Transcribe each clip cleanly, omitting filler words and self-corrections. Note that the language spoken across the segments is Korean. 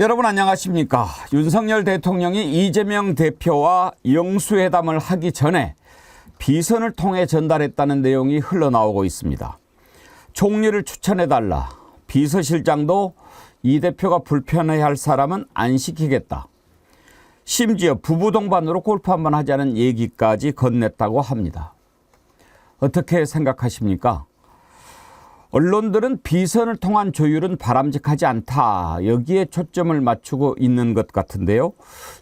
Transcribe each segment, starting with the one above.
여러분 안녕하십니까. 윤석열 대통령이 이재명 대표와 영수회담을 하기 전에 비선을 통해 전달했다는 내용이 흘러나오고 있습니다. 총리를 추천해달라. 비서실장도 이 대표가 불편해할 사람은 안 시키겠다. 심지어 부부 동반으로 골프 한번 하자는 얘기까지 건넸다고 합니다. 어떻게 생각하십니까? 언론들은 비선을 통한 조율은 바람직하지 않다. 여기에 초점을 맞추고 있는 것 같은데요.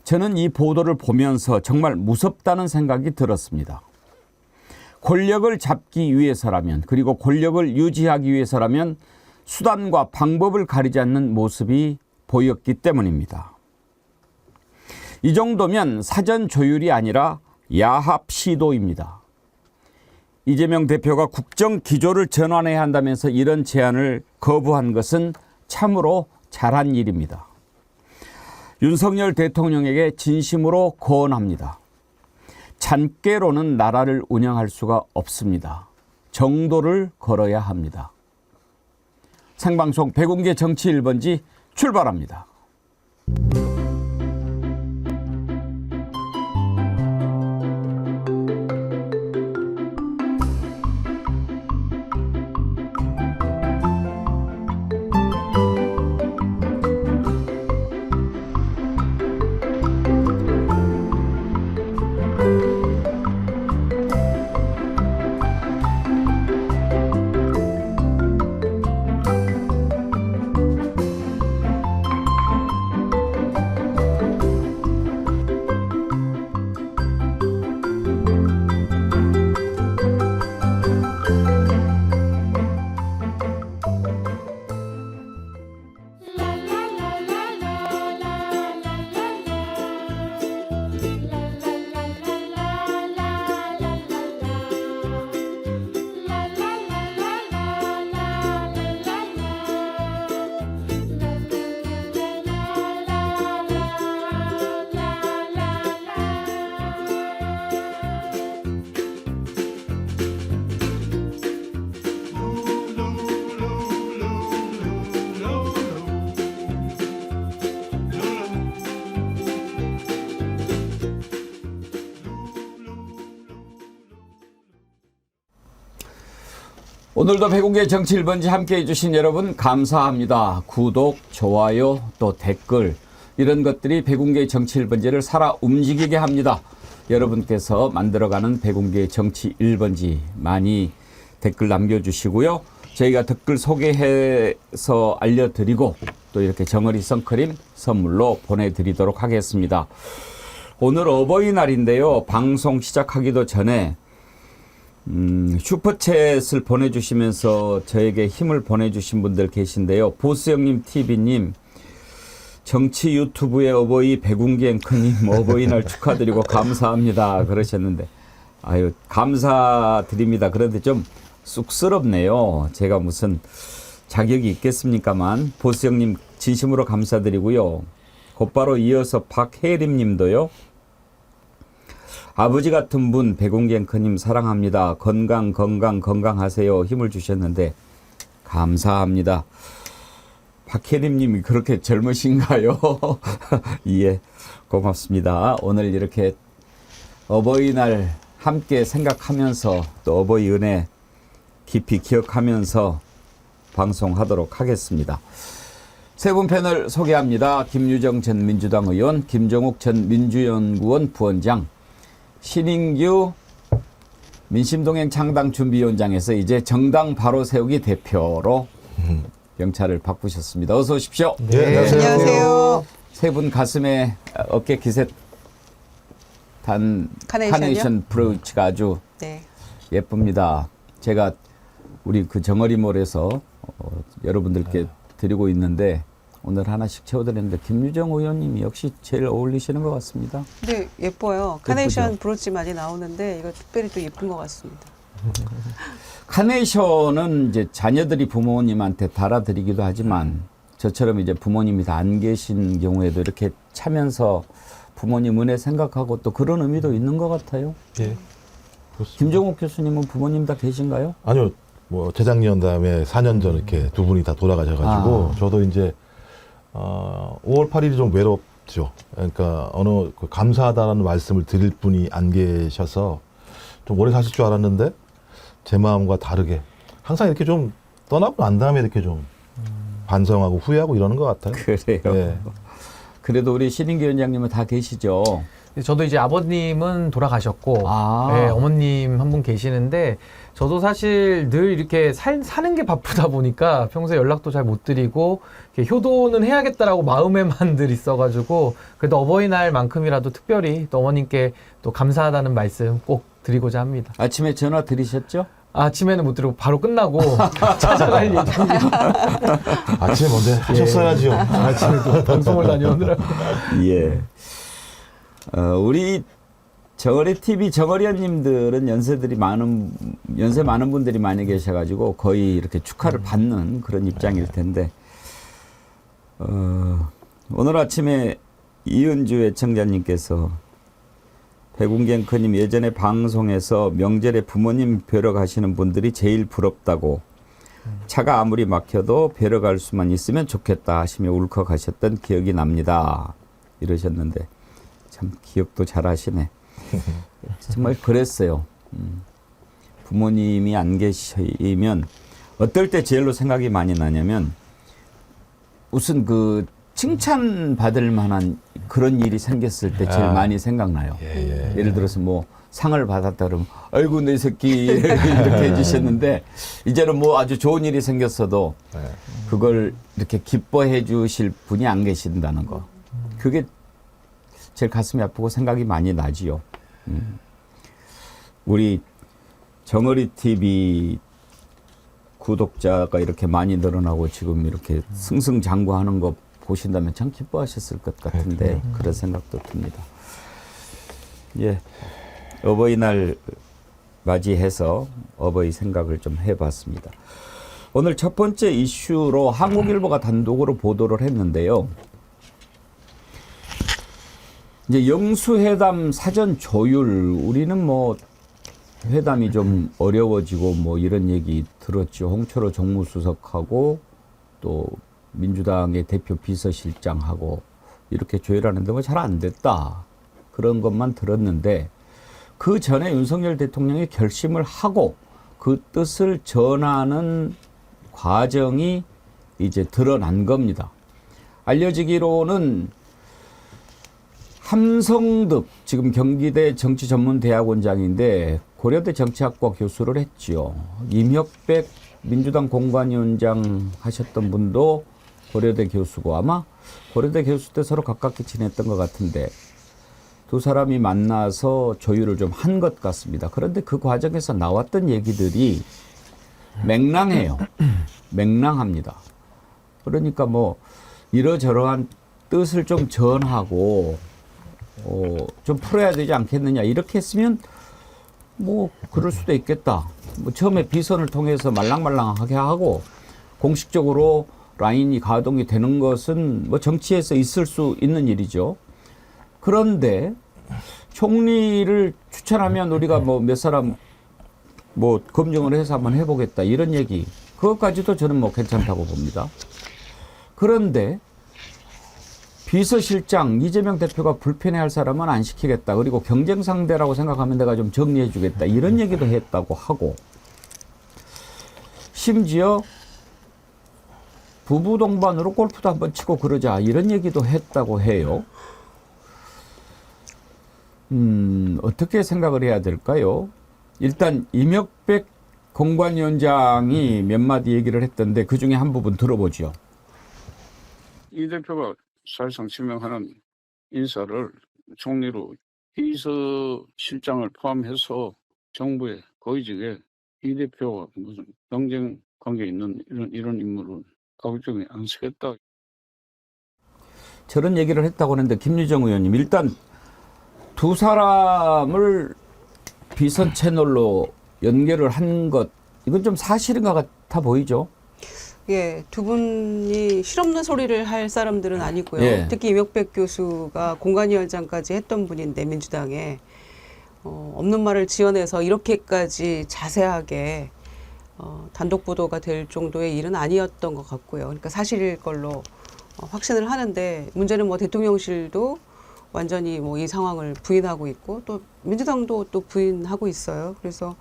저는 이 보도를 보면서 정말 무섭다는 생각이 들었습니다. 권력을 잡기 위해서라면, 그리고 권력을 유지하기 위해서라면 수단과 방법을 가리지 않는 모습이 보였기 때문입니다. 이 정도면 사전 조율이 아니라 야합 시도입니다. 이재명 대표가 국정 기조를 전환해야 한다면서 이런 제안을 거부한 것은 참으로 잘한 일입니다. 윤석열 대통령에게 진심으로 고언합니다. 잔꾀로는 나라를 운영할 수가 없습니다. 정도를 걸어야 합니다. 생방송 백운계 정치 1번지 출발합니다. 오늘도 백운계 정치 1번지 함께해 주신 여러분 감사합니다. 구독, 좋아요, 또 댓글 이런 것들이 백운계 정치 1번지를 살아 움직이게 합니다. 여러분께서 만들어가는 백운계 정치 1번지 많이 댓글 남겨주시고요. 저희가 댓글 소개해서 알려드리고 또 이렇게 정어리 선크림 선물로 보내드리도록 하겠습니다. 오늘 어버이날인데요. 방송 시작하기도 전에 슈퍼챗을 보내주시면서 저에게 힘을 보내주신 분들 계신데요. 보스형님 TV님, 정치 유튜브의 어버이 백운기 앵커님 어버이날 축하드리고 감사합니다 그러셨는데, 아유 감사드립니다. 그런데 좀 쑥스럽네요. 제가 무슨 자격이 있겠습니까만 보스형님 진심으로 감사드리고요. 곧바로 이어서 박혜림님도요. 아버지 같은 분 백운기 앵커님 사랑합니다. 건강하세요. 힘을 주셨는데 감사합니다. 박혜림님이 그렇게 젊으신가요? 예, 고맙습니다. 오늘 이렇게 어버이날 함께 생각하면서 또 어버이 은혜 깊이 기억하면서 방송하도록 하겠습니다. 세 분 패널 소개합니다. 김유정 전 민주당 의원, 김종욱 전 민주연구원 부원장, 신인규 민심동행 창당준비위원장에서 이제 정당 바로 세우기 대표로 영차를 바꾸셨습니다. 어서 오십시오. 네, 안녕하세요. 세 분 가슴에 어깨 기세 단 카네이션 브로치가 아주 예쁩니다. 제가 우리 그 정어리몰에서 여러분들께 드리고 있는데 오늘 하나씩 채워드렸는데 김유정 의원님이 역시 제일 어울리시는 것 같습니다. 네, 예뻐요. 카네이션 브로치 많이 나오는데 이거 특별히 또 예쁜 것 같습니다. 카네이션은 이제 자녀들이 부모님한테 달아드리기도 하지만 저처럼 이제 부모님이 다 안 계신 경우에도 이렇게 차면서 부모님 은혜 생각하고 또 그런 의미도 있는 것 같아요. 예. 김종욱 교수님은 부모님 다 계신가요? 아니요. 뭐 재작년 다음에 4년 전 이렇게 두 분이 다 돌아가셔가지고 저도 이제 5월 8일이 좀 외롭죠. 그러니까 어느 감사하다라는 말씀을 드릴 분이 안 계셔서 좀 오래 사실 줄 알았는데 제 마음과 다르게 항상 이렇게 좀 떠나고 난 다음에 이렇게 좀 반성하고 후회하고 이러는 것 같아요. 그래요. 예. 그래도 우리 신인기 위원장님은 다 계시죠. 저도 이제 아버님은 돌아가셨고, 네, 어머님 한 분 계시는데, 저도 사실 늘 이렇게 사는 게 바쁘다 보니까 평소에 연락도 잘 못 드리고, 이렇게 효도는 해야겠다라고 마음에만 늘 있어가지고, 그래도 어버이날만큼이라도 특별히 또 어머님께 또 감사하다는 말씀 꼭 드리고자 합니다. 아침에 전화 드리셨죠? 아침에는 못 드리고 바로 끝나고 찾아갈 예정입니다. 아침에 먼저 하셨어야지요. 아침에 또 방송을 다녀오느라고. 예. 우리 정어리 TV 정어리언님들은 연세 많은 분들이 많이 계셔가지고 거의 이렇게 축하를 받는 그런 입장일 텐데, 오늘 아침에 이은주 애청자님께서 백운기 앵커님 예전에 방송에서 명절에 부모님 뵈러 가시는 분들이 제일 부럽다고, 차가 아무리 막혀도 뵈러 갈 수만 있으면 좋겠다 하시며 울컥하셨던 기억이 납니다. 이러셨는데 참 기억도 잘 하시네. 정말 그랬어요. 부모님이 안 계시면 어떨 때 제일로 생각이 많이 나냐면, 무슨 그 칭찬받을 만한 그런 일이 생겼을 때 제일 많이 생각나요. 예를 들어서 뭐 상을 받았다 그러면 아이고 내 새끼 이렇게 해주셨는데, 이제는 뭐 아주 좋은 일이 생겼어도 그걸 이렇게 기뻐해 주실 분이 안 계신다는 거, 그게 제일 가슴이 아프고 생각이 많이 나지요. 우리 정어리 TV 구독자가 이렇게 많이 늘어나고 지금 이렇게 승승장구하는 거 보신다면 참 기뻐하셨을 것 같은데, 그런 생각도 듭니다. 예, 어버이날 맞이해서 어버이 생각을 좀 해봤습니다. 오늘 첫 번째 이슈로 한국일보가 단독으로 보도를 했는데요. 이제 영수회담 사전 조율, 우리는 뭐 회담이 좀 어려워지고 뭐 이런 얘기 들었죠. 홍철호 정무수석하고 또 민주당의 대표 비서실장하고 이렇게 조율하는데 뭐 잘 안 됐다, 그런 것만 들었는데, 그 전에 윤석열 대통령이 결심을 하고 그 뜻을 전하는 과정이 이제 드러난 겁니다. 알려지기로는 함성득, 지금 경기대 정치전문대학원장인데 고려대 정치학과 교수를 했지요. 임혁백 민주당 공관위원장 하셨던 분도 고려대 교수고, 아마 고려대 교수 때 서로 가깝게 지냈던 것 같은데 두 사람이 만나서 조율을 좀 한 것 같습니다. 그런데 그 과정에서 나왔던 얘기들이 맹랑해요. 맹랑합니다. 그러니까 뭐 이러저러한 뜻을 좀 전하고 좀 풀어야 되지 않겠느냐, 이렇게 했으면 뭐 그럴 수도 있겠다. 뭐 처음에 비선을 통해서 말랑말랑하게 하고 공식적으로 라인이 가동이 되는 것은 뭐 정치에서 있을 수 있는 일이죠. 그런데 총리를 추천하면 우리가 뭐 몇 사람 뭐 검증을 해서 한번 해보겠다, 이런 얘기, 그것까지도 저는 뭐 괜찮다고 봅니다. 그런데 비서실장 이재명 대표가 불편해할 사람은 안 시키겠다, 그리고 경쟁 상대라고 생각하면 내가 좀 정리해 주겠다, 이런 얘기도 했다고 하고, 심지어 부부 동반으로 골프도 한번 치고 그러자, 이런 얘기도 했다고 해요. 어떻게 생각을 해야 될까요? 일단 임혁백 공관위원장이 몇 마디 얘기를 했던데 그 중에 한 부분 들어보죠. 이 대표가 사실상 지명하는 인사를 총리로 비서실장을 포함해서 정부의 고위직에 이 대표와 무슨 경쟁 관계에 있는 이런 인물은 가급적이 안 쓰겠다. 저런 얘기를 했다고 하는데, 김유정 의원님, 일단 두 사람을 비선 채널로 연결을 한 것, 이건 좀 사실인 것 같아 보이죠? 예, 두 분이 실없는 소리를 할 사람들은 아니고요. 예. 특히 임혁백 교수가 공관위원장까지 했던 분인데 민주당에 없는 말을 지어내서 이렇게까지 자세하게 단독 보도가 될 정도의 일은 아니었던 것 같고요. 그러니까 사실일 걸로 확신을 하는데 문제는 뭐 대통령실도 완전히 뭐 이 상황을 부인하고 있고 또 민주당도 또 부인하고 있어요. 그래서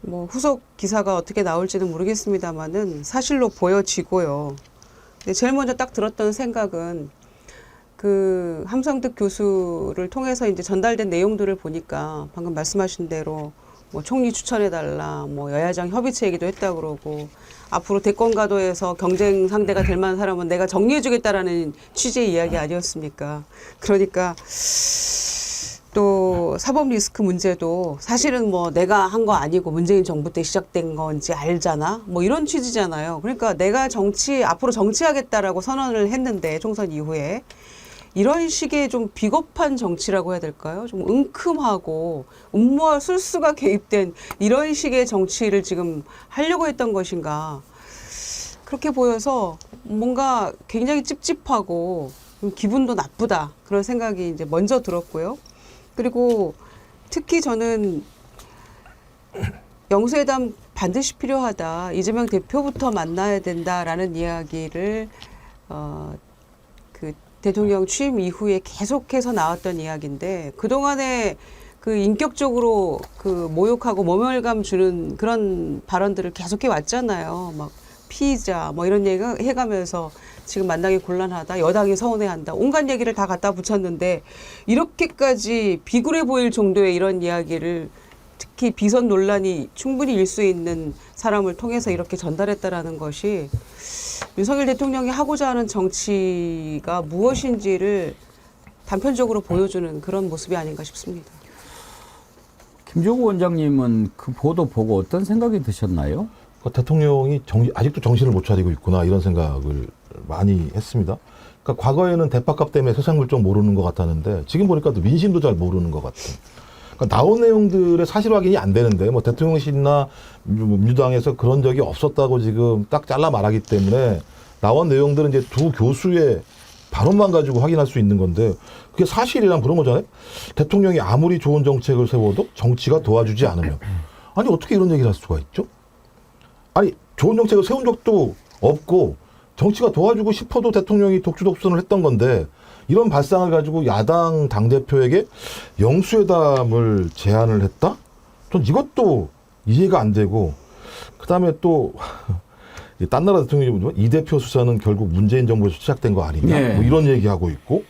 뭐 후속 기사가 어떻게 나올지는 모르겠습니다만은 사실로 보여지고요. 근데 제일 먼저 딱 들었던 생각은 그 함성득 교수를 통해서 이제 전달된 내용들을 보니까 방금 말씀하신 대로 뭐 총리 추천해달라, 뭐 여야정 협의체 얘기도 했다 그러고 앞으로 대권 가도에서 경쟁 상대가 될 만한 사람은 내가 정리해주겠다라는 취지의 이야기 아니었습니까? 그러니까 또 사법 리스크 문제도 사실은 뭐 내가 한 거 아니고 문재인 정부 때 시작된 건지 알잖아. 뭐 이런 취지잖아요. 그러니까 내가 앞으로 정치하겠다라고 선언을 했는데 총선 이후에 이런 식의 좀 비겁한 정치라고 해야 될까요? 좀 은큼하고 음모와 술수가 개입된 이런 식의 정치를 지금 하려고 했던 것인가. 그렇게 보여서 뭔가 굉장히 찝찝하고 기분도 나쁘다. 그런 생각이 이제 먼저 들었고요. 그리고 특히 저는 영수회담 반드시 필요하다. 이재명 대표부터 만나야 된다라는 이야기를 그 대통령 취임 이후에 계속해서 나왔던 이야기인데 그동안에 그 인격적으로 그 모욕하고 모멸감 주는 그런 발언들을 계속해 왔잖아요. 막 피의자 뭐 이런 얘기 해가면서 지금 만나기 곤란하다. 여당이 서운해한다. 온갖 얘기를 다 갖다 붙였는데 이렇게까지 비굴해 보일 정도의 이런 이야기를 특히 비선 논란이 충분히 일 수 있는 사람을 통해서 이렇게 전달했다라는 것이 윤석열 대통령이 하고자 하는 정치가 무엇인지를 단편적으로 보여주는 그런 모습이 아닌가 싶습니다. 김종우 원장님은 그 보도 보고 어떤 생각이 드셨나요? 대통령이 아직도 정신을 못 차리고 있구나 이런 생각을 많이 했습니다. 그러니까 과거에는 대파값 때문에 세상 물정 모르는 것 같았는데 지금 보니까 또 민심도 잘 모르는 것 같은. 그러니까 나온 내용들의 사실 확인이 안 되는데 뭐 대통령실이나 민주당에서 그런 적이 없었다고 지금 딱 잘라 말하기 때문에 나온 내용들은 이제 두 교수의 발언만 가지고 확인할 수 있는 건데 그게 사실이란 그런 거잖아요. 대통령이 아무리 좋은 정책을 세워도 정치가 도와주지 않으면 아니 어떻게 이런 얘기를 할 수가 있죠? 아니 좋은 정책을 세운 적도 없고 정치가 도와주고 싶어도 대통령이 독주독선을 했던 건데 이런 발상을 가지고 야당 당대표에게 영수회담을 제안을 했다? 전 이것도 이해가 안 되고 그다음에 또 딴 나라 대통령이 이 대표 수사는 결국 문재인 정부에서 시작된 거 아니냐 네. 뭐 이런 얘기하고 있고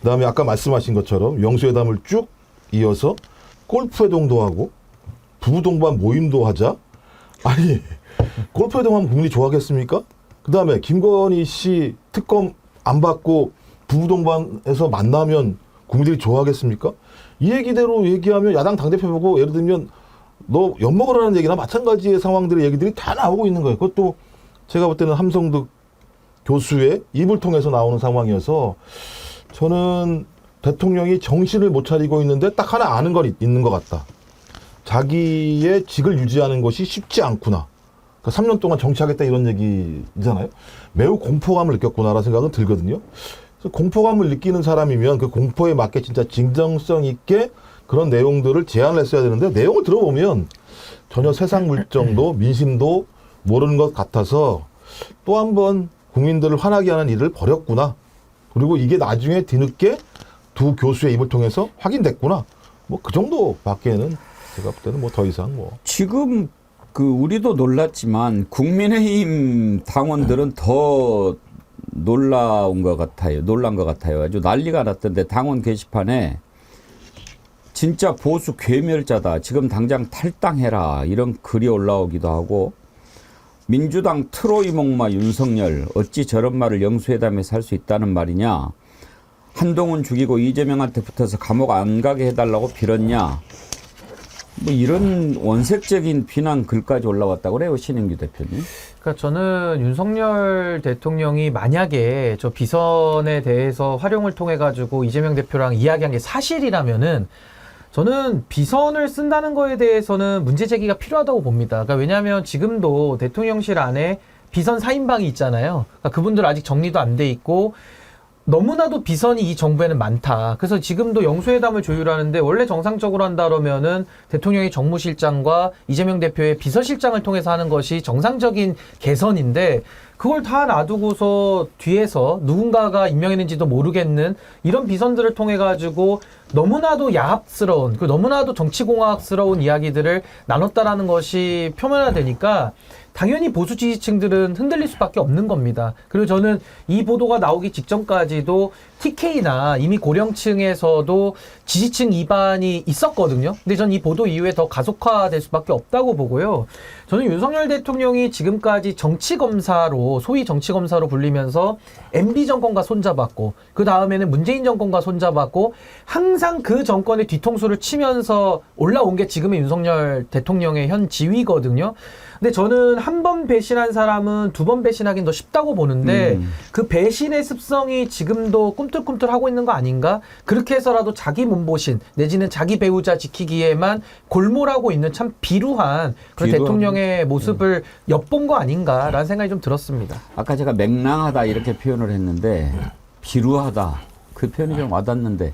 그다음에 아까 말씀하신 것처럼 영수회담을 쭉 이어서 골프회동도 하고 부부동반 모임도 하자. 아니 골프회동하면 국민이 좋아하겠습니까? 그다음에 김건희 씨 특검 안 받고 부부동반에서 만나면 국민들이 좋아하겠습니까? 이 얘기대로 얘기하면 야당 당대표 보고 예를 들면 너 엿먹으라는 얘기나 마찬가지의 상황들의 얘기들이 다 나오고 있는 거예요. 그것도 제가 볼 때는 함성득 교수의 입을 통해서 나오는 상황이어서 저는 대통령이 정신을 못 차리고 있는데 딱 하나 아는 건 있는 것 같다. 자기의 직을 유지하는 것이 쉽지 않구나. 그러니까 3년 동안 정치하겠다 이런 얘기잖아요. 매우 공포감을 느꼈구나라는 생각은 들거든요. 그래서 공포감을 느끼는 사람이면 그 공포에 맞게 진짜 진정성 있게 그런 내용들을 제안을 했어야 되는데 내용을 들어보면 전혀 세상 물정도 민심도 모르는 것 같아서 또 한 번 국민들을 화나게 하는 일을 벌였구나. 그리고 이게 나중에 뒤늦게 두 교수의 입을 통해서 확인됐구나. 뭐 그 정도밖에는 제가 볼 때는 뭐 더 이상 뭐. 지금 그 우리도 놀랐지만 국민의힘 당원들은 더 놀란 것 같아요. 아주 난리가 났던데 당원 게시판에 진짜 보수 괴멸자다. 지금 당장 탈당해라. 이런 글이 올라오기도 하고 민주당 트로이 목마 윤석열 어찌 저런 말을 영수회담에서 할 수 있다는 말이냐. 한동훈 죽이고 이재명한테 붙어서 감옥 안 가게 해달라고 빌었냐. 뭐 이런 원색적인 비난 글까지 올라왔다고 그래요. 신인규 대표님. 그러니까 저는 윤석열 대통령이 만약에 저 비선에 대해서 활용을 통해 가지고 이재명 대표랑 이야기한 게 사실이라면은 저는 비선을 쓴다는 거에 대해서는 문제 제기가 필요하다고 봅니다. 그러니까 왜냐하면 지금도 대통령실 안에 비선 4인방이 있잖아요. 그러니까 그분들 아직 정리도 안 돼 있고 너무나도 비선이 이 정부에는 많다. 그래서 지금도 영수회담을 조율하는데 원래 정상적으로 한다 그러면은 대통령이 정무실장과 이재명 대표의 비서실장을 통해서 하는 것이 정상적인 개선인데 그걸 다 놔두고서 뒤에서 누군가가 임명했는지도 모르겠는 이런 비선들을 통해 가지고 너무나도 야합스러운, 그리고 너무나도 정치공학스러운 이야기들을 나눴다라는 것이 표면화되니까 당연히 보수 지지층들은 흔들릴 수밖에 없는 겁니다. 그리고 저는 이 보도가 나오기 직전까지도 TK나 이미 고령층에서도 지지층 이반이 있었거든요. 근데 전 이 보도 이후에 더 가속화될 수밖에 없다고 보고요. 저는 윤석열 대통령이 지금까지 정치검사로, 소위 정치검사로 불리면서 MB 정권과 손잡았고, 그 다음에는 문재인 정권과 손잡았고, 항상 그 정권의 뒤통수를 치면서 올라온 게 지금의 윤석열 대통령의 현 지위거든요. 근데 저는 한 번 배신한 사람은 두 번 배신하긴 더 쉽다고 보는데 그 배신의 습성이 지금도 꿈틀꿈틀하고 있는 거 아닌가? 그렇게 해서라도 자기 몸보신 내지는 자기 배우자 지키기에만 골몰하고 있는 참 비루한 그런 대통령의 모습을 엿본 거 아닌가라는 생각이 좀 들었습니다. 아까 제가 맹랑하다 이렇게 표현을 했는데 비루하다 그 표현이 좀 와닿는데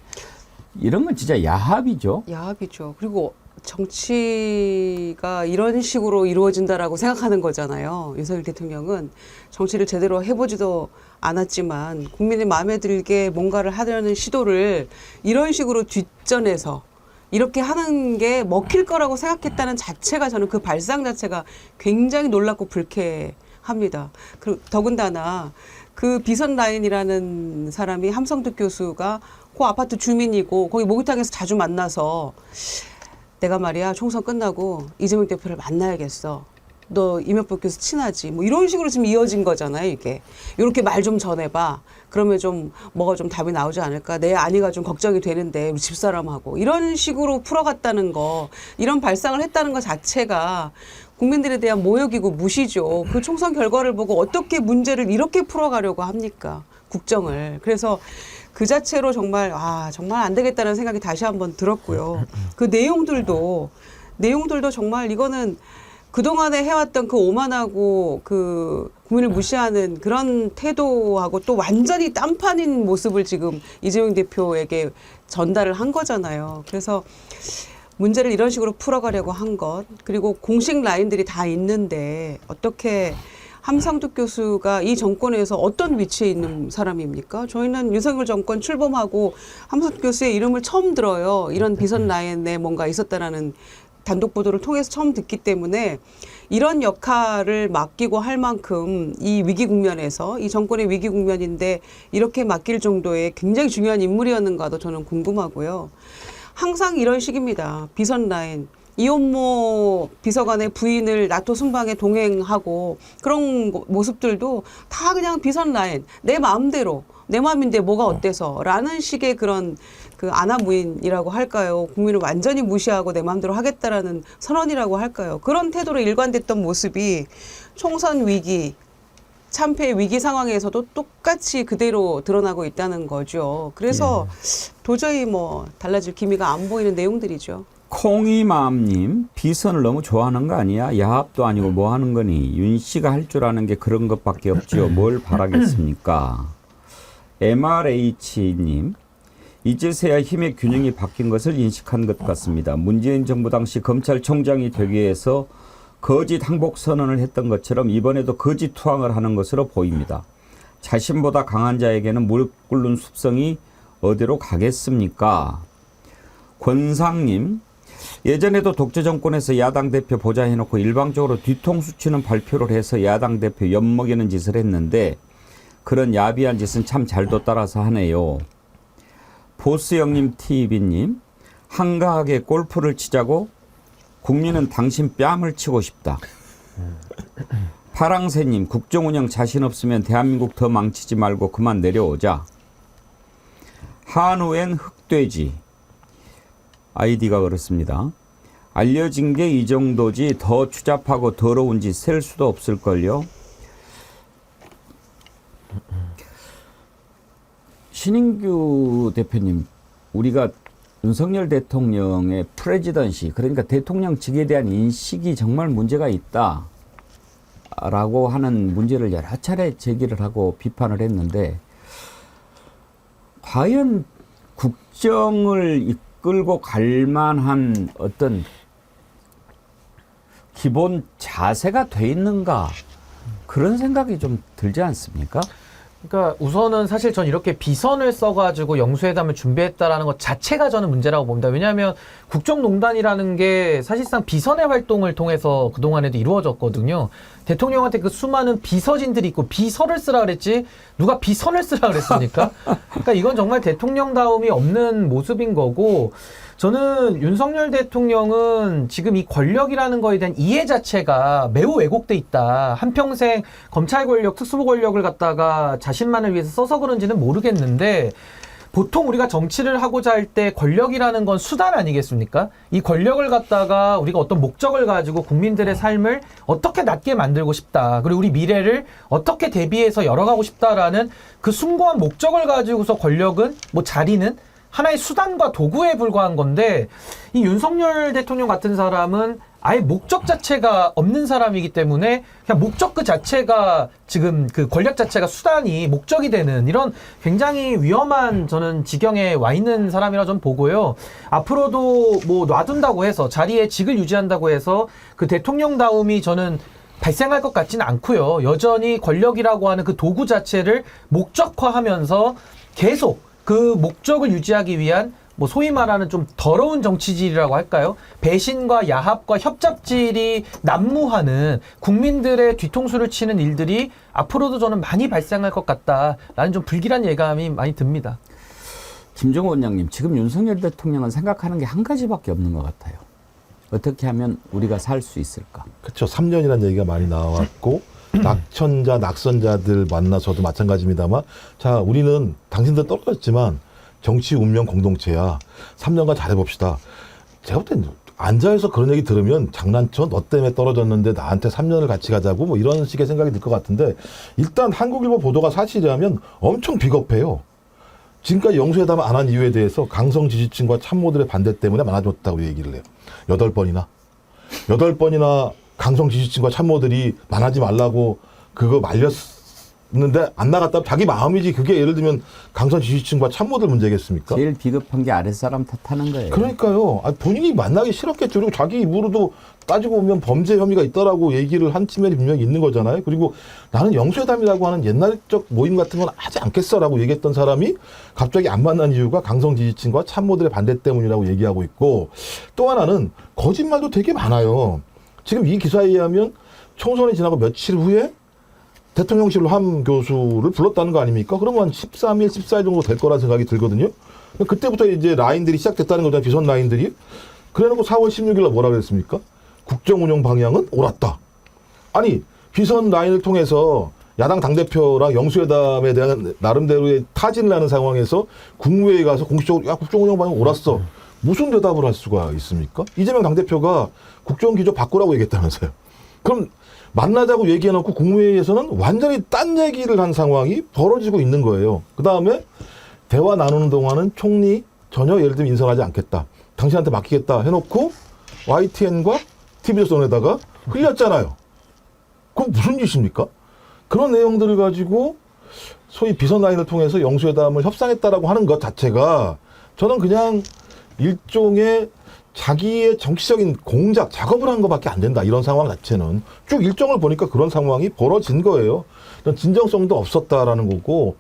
이런 건 진짜 야합이죠. 야합이죠. 그리고 정치가 이런 식으로 이루어진다라고 생각하는 거잖아요. 윤석열 대통령은 정치를 제대로 해보지도 않았지만 국민의 마음에 들게 뭔가를 하려는 시도를 이런 식으로 뒷전에서 이렇게 하는 게 먹힐 거라고 생각했다는 자체가 저는 그 발상 자체가 굉장히 놀랍고 불쾌합니다. 그리고 더군다나 그 비선 라인이라는 사람이 함성득 교수가 그 아파트 주민이고 거기 목욕탕에서 자주 만나서 내가 말이야 총선 끝나고 이재명 대표를 만나야겠어. 너 이명박 교수 친하지? 뭐 이런 식으로 지금 이어진 거잖아요, 이게. 이렇게 말 좀 전해봐. 그러면 좀 뭐가 좀 답이 나오지 않을까? 내 아내가 좀 걱정이 되는데 우리 집사람하고 이런 식으로 풀어갔다는 거, 이런 발상을 했다는 것 자체가 국민들에 대한 모욕이고 무시죠. 그 총선 결과를 보고 어떻게 문제를 이렇게 풀어가려고 합니까? 국정을. 그래서 그 자체로 정말 정말 안 되겠다는 생각이 다시 한번 들었고요. 그 내용들도 정말 이거는 그동안에 해왔던 그 오만하고 그 국민을 무시하는 그런 태도하고 또 완전히 딴판인 모습을 지금 이재명 대표에게 전달을 한 거잖아요. 그래서 문제를 이런 식으로 풀어가려고 한 것, 그리고 공식 라인들이 다 있는데 어떻게 함성득 교수가 이 정권에서 어떤 위치에 있는 사람입니까? 저희는 윤석열 정권 출범하고 함성득 교수의 이름을 처음 들어요. 이런 비선 라인에 뭔가 있었다라는 단독 보도를 통해서 처음 듣기 때문에 이런 역할을 맡기고 할 만큼 이 위기 국면에서 이 정권의 위기 국면인데 이렇게 맡길 정도의 굉장히 중요한 인물이었는가도 저는 궁금하고요. 항상 이런 식입니다. 비선 라인. 이혼모 비서관의 부인을 나토 순방에 동행하고 그런 모습들도 다 그냥 비선 라인. 내 마음대로. 내 마음인데 뭐가 어때서 라는 식의 그런 그 아나무인이라고 할까요? 국민을 완전히 무시하고 내 마음대로 하겠다라는 선언이라고 할까요? 그런 태도로 일관됐던 모습이 총선 위기, 참패 위기 상황에서도 똑같이 그대로 드러나고 있다는 거죠. 그래서 도저히 뭐 달라질 기미가 안 보이는 내용들이죠. 콩이맘님, 비선을 너무 좋아하는 거 아니야? 야합도 아니고 뭐 하는 거니? 윤 씨가 할 줄 아는 게 그런 것밖에 없지요. 뭘 바라겠습니까? MRH님, 이제서야 힘의 균형이 바뀐 것을 인식한 것 같습니다. 문재인 정부 당시 검찰총장이 되기 위해서 거짓 항복 선언을 했던 것처럼 이번에도 거짓 투항을 하는 것으로 보입니다. 자신보다 강한 자에게는 무릎 꿇는 습성이 어디로 가겠습니까? 권상님, 예전에도 독재 정권에서 야당 대표 보좌해놓고 일방적으로 뒤통수 치는 발표를 해서 야당 대표 엿먹이는 짓을 했는데 그런 야비한 짓은 참 잘도 따라서 하네요. 보스형님 TV님, 한가하게 골프를 치자고 국민은 당신 뺨을 치고 싶다. 파랑새님, 국정운영 자신 없으면 대한민국 더 망치지 말고 그만 내려오자. 한우엔 흑돼지. 아이디가 그렇습니다. 알려진 게 이 정도지 더 추잡하고 더러운 짓 셀 수도 없을걸요. 신인규 대표님, 우리가 윤석열 대통령의 프레지던시, 그러니까 대통령직에 대한 인식이 정말 문제가 있다라고 하는 문제를 여러 차례 제기를 하고 비판을 했는데 과연 국정을 이끌고 갈 만한 어떤 기본 자세가 돼 있는가 그런 생각이 좀 들지 않습니까? 그러니까 우선은 사실 전 이렇게 비선을 써가지고 영수회담을 준비했다라는 것 자체가 저는 문제라고 봅니다. 왜냐하면 국정농단이라는 게 사실상 비선의 활동을 통해서 그동안에도 이루어졌거든요. 대통령한테 그 수많은 비서진들이 있고 비서를 쓰라 그랬지 누가 비선을 쓰라 그랬습니까? 그러니까 이건 정말 대통령다움이 없는 모습인 거고 저는 윤석열 대통령은 지금 이 권력이라는 거에 대한 이해 자체가 매우 왜곡돼 있다. 한평생 검찰 권력, 특수부 권력을 갖다가 자신만을 위해서 써서 그런지는 모르겠는데 보통 우리가 정치를 하고자 할 때 권력이라는 건 수단 아니겠습니까? 이 권력을 갖다가 우리가 어떤 목적을 가지고 국민들의 삶을 어떻게 낫게 만들고 싶다. 그리고 우리 미래를 어떻게 대비해서 열어가고 싶다라는 그 숭고한 목적을 가지고서 권력은 뭐 자리는 하나의 수단과 도구에 불과한 건데 이 윤석열 대통령 같은 사람은 아예 목적 자체가 없는 사람이기 때문에 그냥 목적 그 자체가 지금 그 권력 자체가 수단이 목적이 되는 이런 굉장히 위험한 저는 지경에 와 있는 사람이라 좀 보고요. 앞으로도 뭐 놔둔다고 해서 자리에 직을 유지한다고 해서 그 대통령다움이 저는 발생할 것 같지는 않고요. 여전히 권력이라고 하는 그 도구 자체를 목적화하면서 계속 그 목적을 유지하기 위한 뭐 소위 말하는 좀 더러운 정치질이라고 할까요? 배신과 야합과 협잡질이 난무하는 국민들의 뒤통수를 치는 일들이 앞으로도 저는 많이 발생할 것 같다라는 좀 불길한 예감이 많이 듭니다. 김정호 원장님, 지금 윤석열 대통령은 생각하는 게 한 가지밖에 없는 것 같아요. 어떻게 하면 우리가 살 수 있을까? 그렇죠. 3년이라는 얘기가 많이 나왔고 낙천자, 낙선자들 만나서도 마찬가지입니다만 자, 우리는 당신들 떨어졌지만 정치 운명 공동체야. 3년간 잘해봅시다. 제가 볼 땐 앉아서 그런 얘기 들으면 장난쳐? 너 때문에 떨어졌는데 나한테 3년을 같이 가자고 뭐 이런 식의 생각이 들 것 같은데 일단 한국일보 보도가 사실이라면 엄청 비겁해요. 지금까지 영수회담 안 한 이유에 대해서 강성 지지층과 참모들의 반대 때문에 많아졌다고 얘기를 해요. 8번이나 강성 지지층과 참모들이 만나지 말라고 그거 말렸는데 안 나갔다 자기 마음이지 그게 예를 들면 강성 지지층과 참모들 문제겠습니까? 제일 비겁한 게 아랫사람 탓하는 거예요. 그러니까요. 본인이 만나기 싫었겠죠. 그리고 자기 입으로도 따지고 보면 범죄 혐의가 있다라고 얘기를 한 측면이 분명히 있는 거잖아요. 그리고 나는 영수회담이라고 하는 옛날적 모임 같은 건 하지 않겠어라고 얘기했던 사람이 갑자기 안 만난 이유가 강성 지지층과 참모들의 반대 때문이라고 얘기하고 있고 또 하나는 거짓말도 되게 많아요. 지금 이 기사에 의하면 총선이 지나고 며칠 후에 대통령실로 함 교수를 불렀다는 거 아닙니까? 그러면 한 13일, 14일 정도 될 거라는 생각이 들거든요. 그때부터 이제 라인들이 시작됐다는 거잖아요. 비선 라인들이. 그래놓고 4월 16일 날 뭐라 그랬습니까? 국정 운영 방향은 옳았다. 아니, 비선 라인을 통해서 야당 당대표랑 영수회담에 대한 나름대로의 타진을 하는 상황에서 국무회의에 가서 공식적으로 야, 국정 운영 방향 옳았어. 무슨 대답을 할 수가 있습니까? 이재명 당대표가 국정기조 바꾸라고 얘기했다면서요. 그럼 만나자고 얘기해놓고 국무회의에서는 완전히 딴 얘기를 한 상황이 벌어지고 있는 거예요. 그 다음에 대화 나누는 동안은 총리 전혀 예를 들면 인선하지 않겠다. 당신한테 맡기겠다 해놓고 YTN과 TV조선에다가 흘렸잖아요. 그럼 무슨 짓입니까? 그런 내용들을 가지고 소위 비선 라인을 통해서 영수회담을 협상했다라고 하는 것 자체가 저는 그냥 일종의 자기의 정치적인 공작, 작업을 한 것밖에 안 된다. 이런 상황 자체는. 쭉 일정을 보니까 그런 상황이 벌어진 거예요. 진정성도 없었다라는 거고,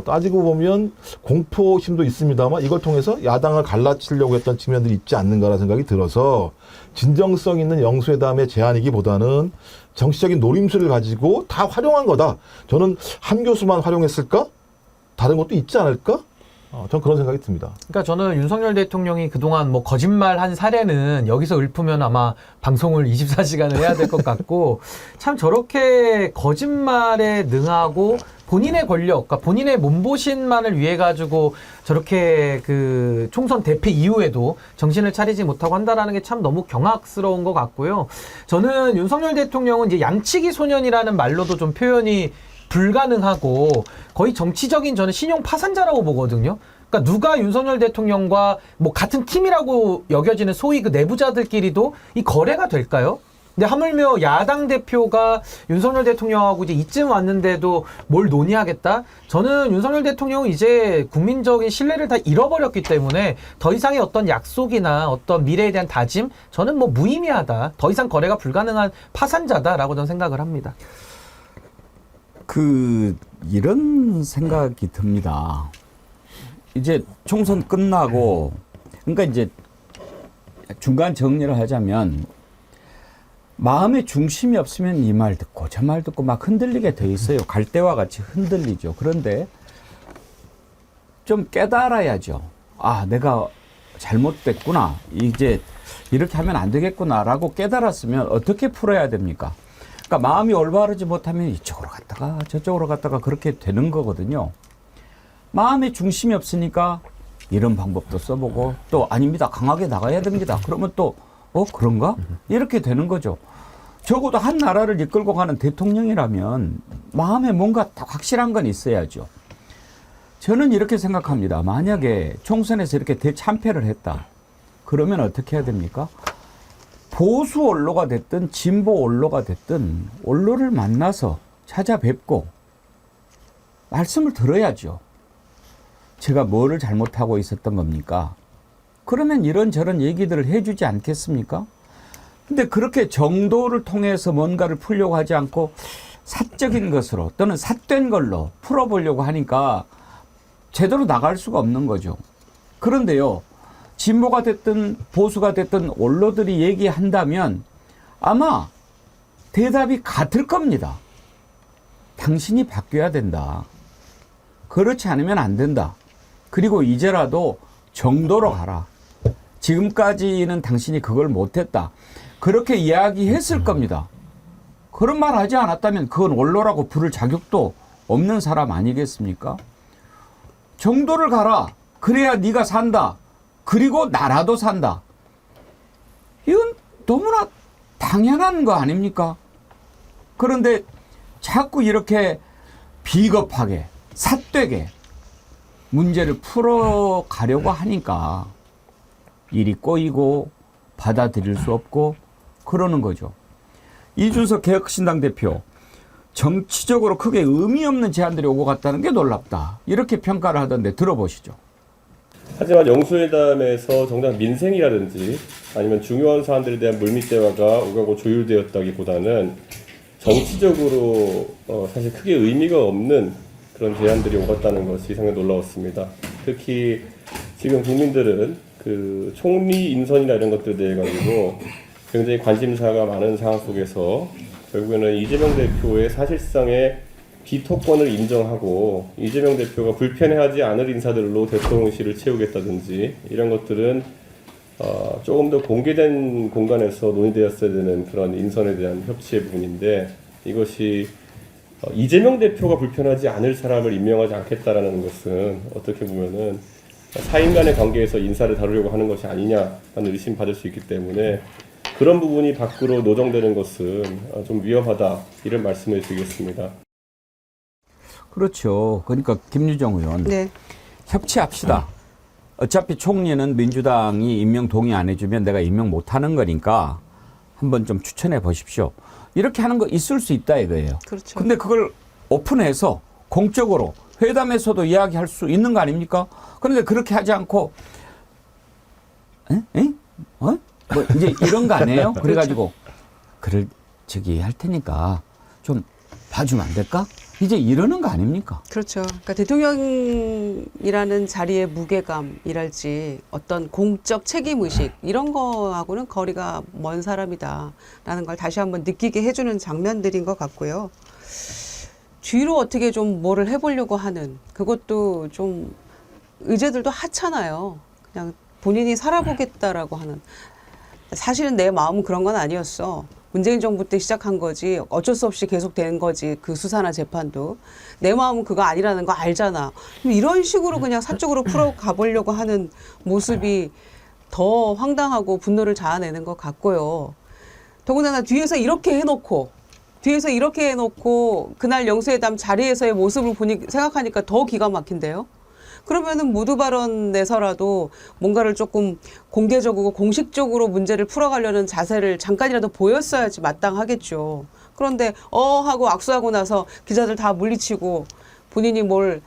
따지고 보면 공포심도 있습니다만 이걸 통해서 야당을 갈라치려고 했던 측면들이 있지 않는가라는 생각이 들어서 진정성 있는 영수회담의 제안이기보다는 정치적인 노림수를 가지고 다 활용한 거다. 저는 한 교수만 활용했을까? 다른 것도 있지 않을까? 전 그런 생각이 듭니다. 그러니까 저는 윤석열 대통령이 그동안 뭐 거짓말한 사례는 여기서 읊으면 아마 방송을 24시간을 해야 될 것 같고 참 저렇게 거짓말에 능하고 본인의 권력, 그러니까 본인의 몸보신만을 위해 가지고 저렇게 그 총선 대패 이후에도 정신을 차리지 못하고 한다라는 게 참 너무 경악스러운 것 같고요. 저는 윤석열 대통령은 이제 양치기 소년이라는 말로도 좀 표현이 불가능하고 거의 정치적인 저는 신용 파산자라고 보거든요. 그러니까 누가 윤석열 대통령과 뭐 같은 팀이라고 여겨지는 소위 그 내부자들끼리도 이 거래가 될까요? 근데 하물며 야당 대표가 윤석열 대통령하고 이제 이쯤 왔는데도 뭘 논의하겠다? 저는 윤석열 대통령은 이제 국민적인 신뢰를 다 잃어버렸기 때문에 더 이상의 어떤 약속이나 어떤 미래에 대한 다짐, 저는 뭐 무의미하다. 더 이상 거래가 불가능한 파산자다라고 저는 생각을 합니다. 이런 생각이 듭니다. 이제 총선 끝나고, 그러니까 이제 중간 정리를 하자면, 마음의 중심이 없으면 이 말 듣고 저 말 듣고 막 흔들리게 돼 있어요. 갈대와 같이 흔들리죠. 그런데 좀 깨달아야죠. 아, 내가 잘못됐구나. 이제 이렇게 하면 안 되겠구나라고 깨달았으면 어떻게 풀어야 됩니까? 그러니까 마음이 올바르지 못하면 이쪽으로 갔다가 저쪽으로 갔다가 그렇게 되는 거거든요. 마음의 중심이 없으니까 이런 방법도 써보고 또 아닙니다. 강하게 나가야 됩니다. 그러면 또 그런가? 이렇게 되는 거죠. 적어도 한 나라를 이끌고 가는 대통령이라면 마음에 뭔가 확실한 건 있어야죠. 저는 이렇게 생각합니다. 만약에 총선에서 이렇게 대참패를 했다. 그러면 어떻게 해야 됩니까? 보수 언로가 됐든 진보 언로가 됐든 언로를 만나서 찾아뵙고 말씀을 들어야죠. 제가 뭐를 잘못하고 있었던 겁니까? 그러면 이런저런 얘기들을 해주지 않겠습니까? 근데 그렇게 정도를 통해서 뭔가를 풀려고 하지 않고 사적인 것으로 또는 삿된 걸로 풀어보려고 하니까 제대로 나갈 수가 없는 거죠. 그런데요, 진보가 됐든 보수가 됐든 언론들이 얘기한다면 아마 대답이 같을 겁니다. 당신이 바뀌어야 된다. 그렇지 않으면 안 된다. 그리고 이제라도 정도로 가라. 지금까지는 당신이 그걸 못했다. 그렇게 이야기했을 겁니다. 그런 말 하지 않았다면 그건 원로라고 부를 자격도 없는 사람 아니겠습니까? 정도를 가라. 그래야 네가 산다. 그리고 나라도 산다. 이건 너무나 당연한 거 아닙니까? 그런데 자꾸 이렇게 비겁하게 삿되게 문제를 풀어가려고 하니까 일이 꼬이고 받아들일 수 없고 그러는 거죠. 이준석 개혁신당 대표, 정치적으로 크게 의미 없는 제안들이 오고 갔다는 게 놀랍다. 이렇게 평가를 하던데 들어보시죠. 하지만 영수회담에서 정작 민생이라든지 아니면 중요한 사안들에 대한 물밑 대화가 오가고 조율되었다기보다는 정치적으로 사실 크게 의미가 없는 그런 제안들이 오갔다는 것이 상당히 놀라웠습니다. 특히 지금 국민들은 그 총리 인선이나 이런 것들에 대해 가지고 굉장히 관심사가 많은 상황 속에서 결국에는 이재명 대표의 사실상의 비토권을 인정하고 이재명 대표가 불편해하지 않을 인사들로 대통령실을 채우겠다든지 이런 것들은 조금 더 공개된 공간에서 논의되었어야 되는 그런 인선에 대한 협치의 부분인데 이것이 이재명 대표가 불편하지 않을 사람을 임명하지 않겠다라는 것은 어떻게 보면은 사인 간의 관계에서 인사를 다루려고 하는 것이 아니냐라는 의심받을 수 있기 때문에 그런 부분이 밖으로 노정되는 것은 좀 위험하다 이런 말씀을 드리겠습니다. 그렇죠. 그러니까 김유정 의원, 네. 협치합시다. 어차피 총리는 민주당이 임명 동의 안 해주면 내가 임명 못하는 거니까 한번 좀 추천해 보십시오. 이렇게 하는 거 있을 수 있다 이거예요. 그렇죠. 근데 그걸 오픈해서 공적으로 회담에서도 이야기할 수 있는 거 아닙니까? 그런데 그렇게 하지 않고 뭐 이제 이런 거 아니에요? 그래가지고 그를 할 테니까 좀 봐주면 안 될까? 이제 이러는 거 아닙니까? 그렇죠. 그러니까 대통령이라는 자리의 무게감이랄지 어떤 공적 책임의식 이런 거하고는 거리가 먼 사람이다라는 걸 다시 한번 느끼게 해주는 장면들인 것 같고요. 뒤로 어떻게 좀 뭐를 해보려고 하는 그것도 좀 의제들도 하찮아요. 그냥 본인이 살아보겠다라고 하는. 사실은 내 마음은 그런 건 아니었어. 문재인 정부 때 시작한 거지 어쩔 수 없이 계속된 거지 그 수사나 재판도. 내 마음은 그거 아니라는 거 알잖아. 이런 식으로 그냥 사적으로 풀어가 보려고 하는 모습이 더 황당하고 분노를 자아내는 것 같고요. 더군다나 뒤에서 이렇게 해놓고 그날 영수회담 자리에서의 모습을 생각하니까 더 기가 막힌데요. 그러면은 모두 발언에서라도 뭔가를 조금 공개적이고 공식적으로 문제를 풀어가려는 자세를 잠깐이라도 보였어야지 마땅하겠죠. 그런데 하고 악수하고 나서 기자들 다 물리치고 본인이 뭘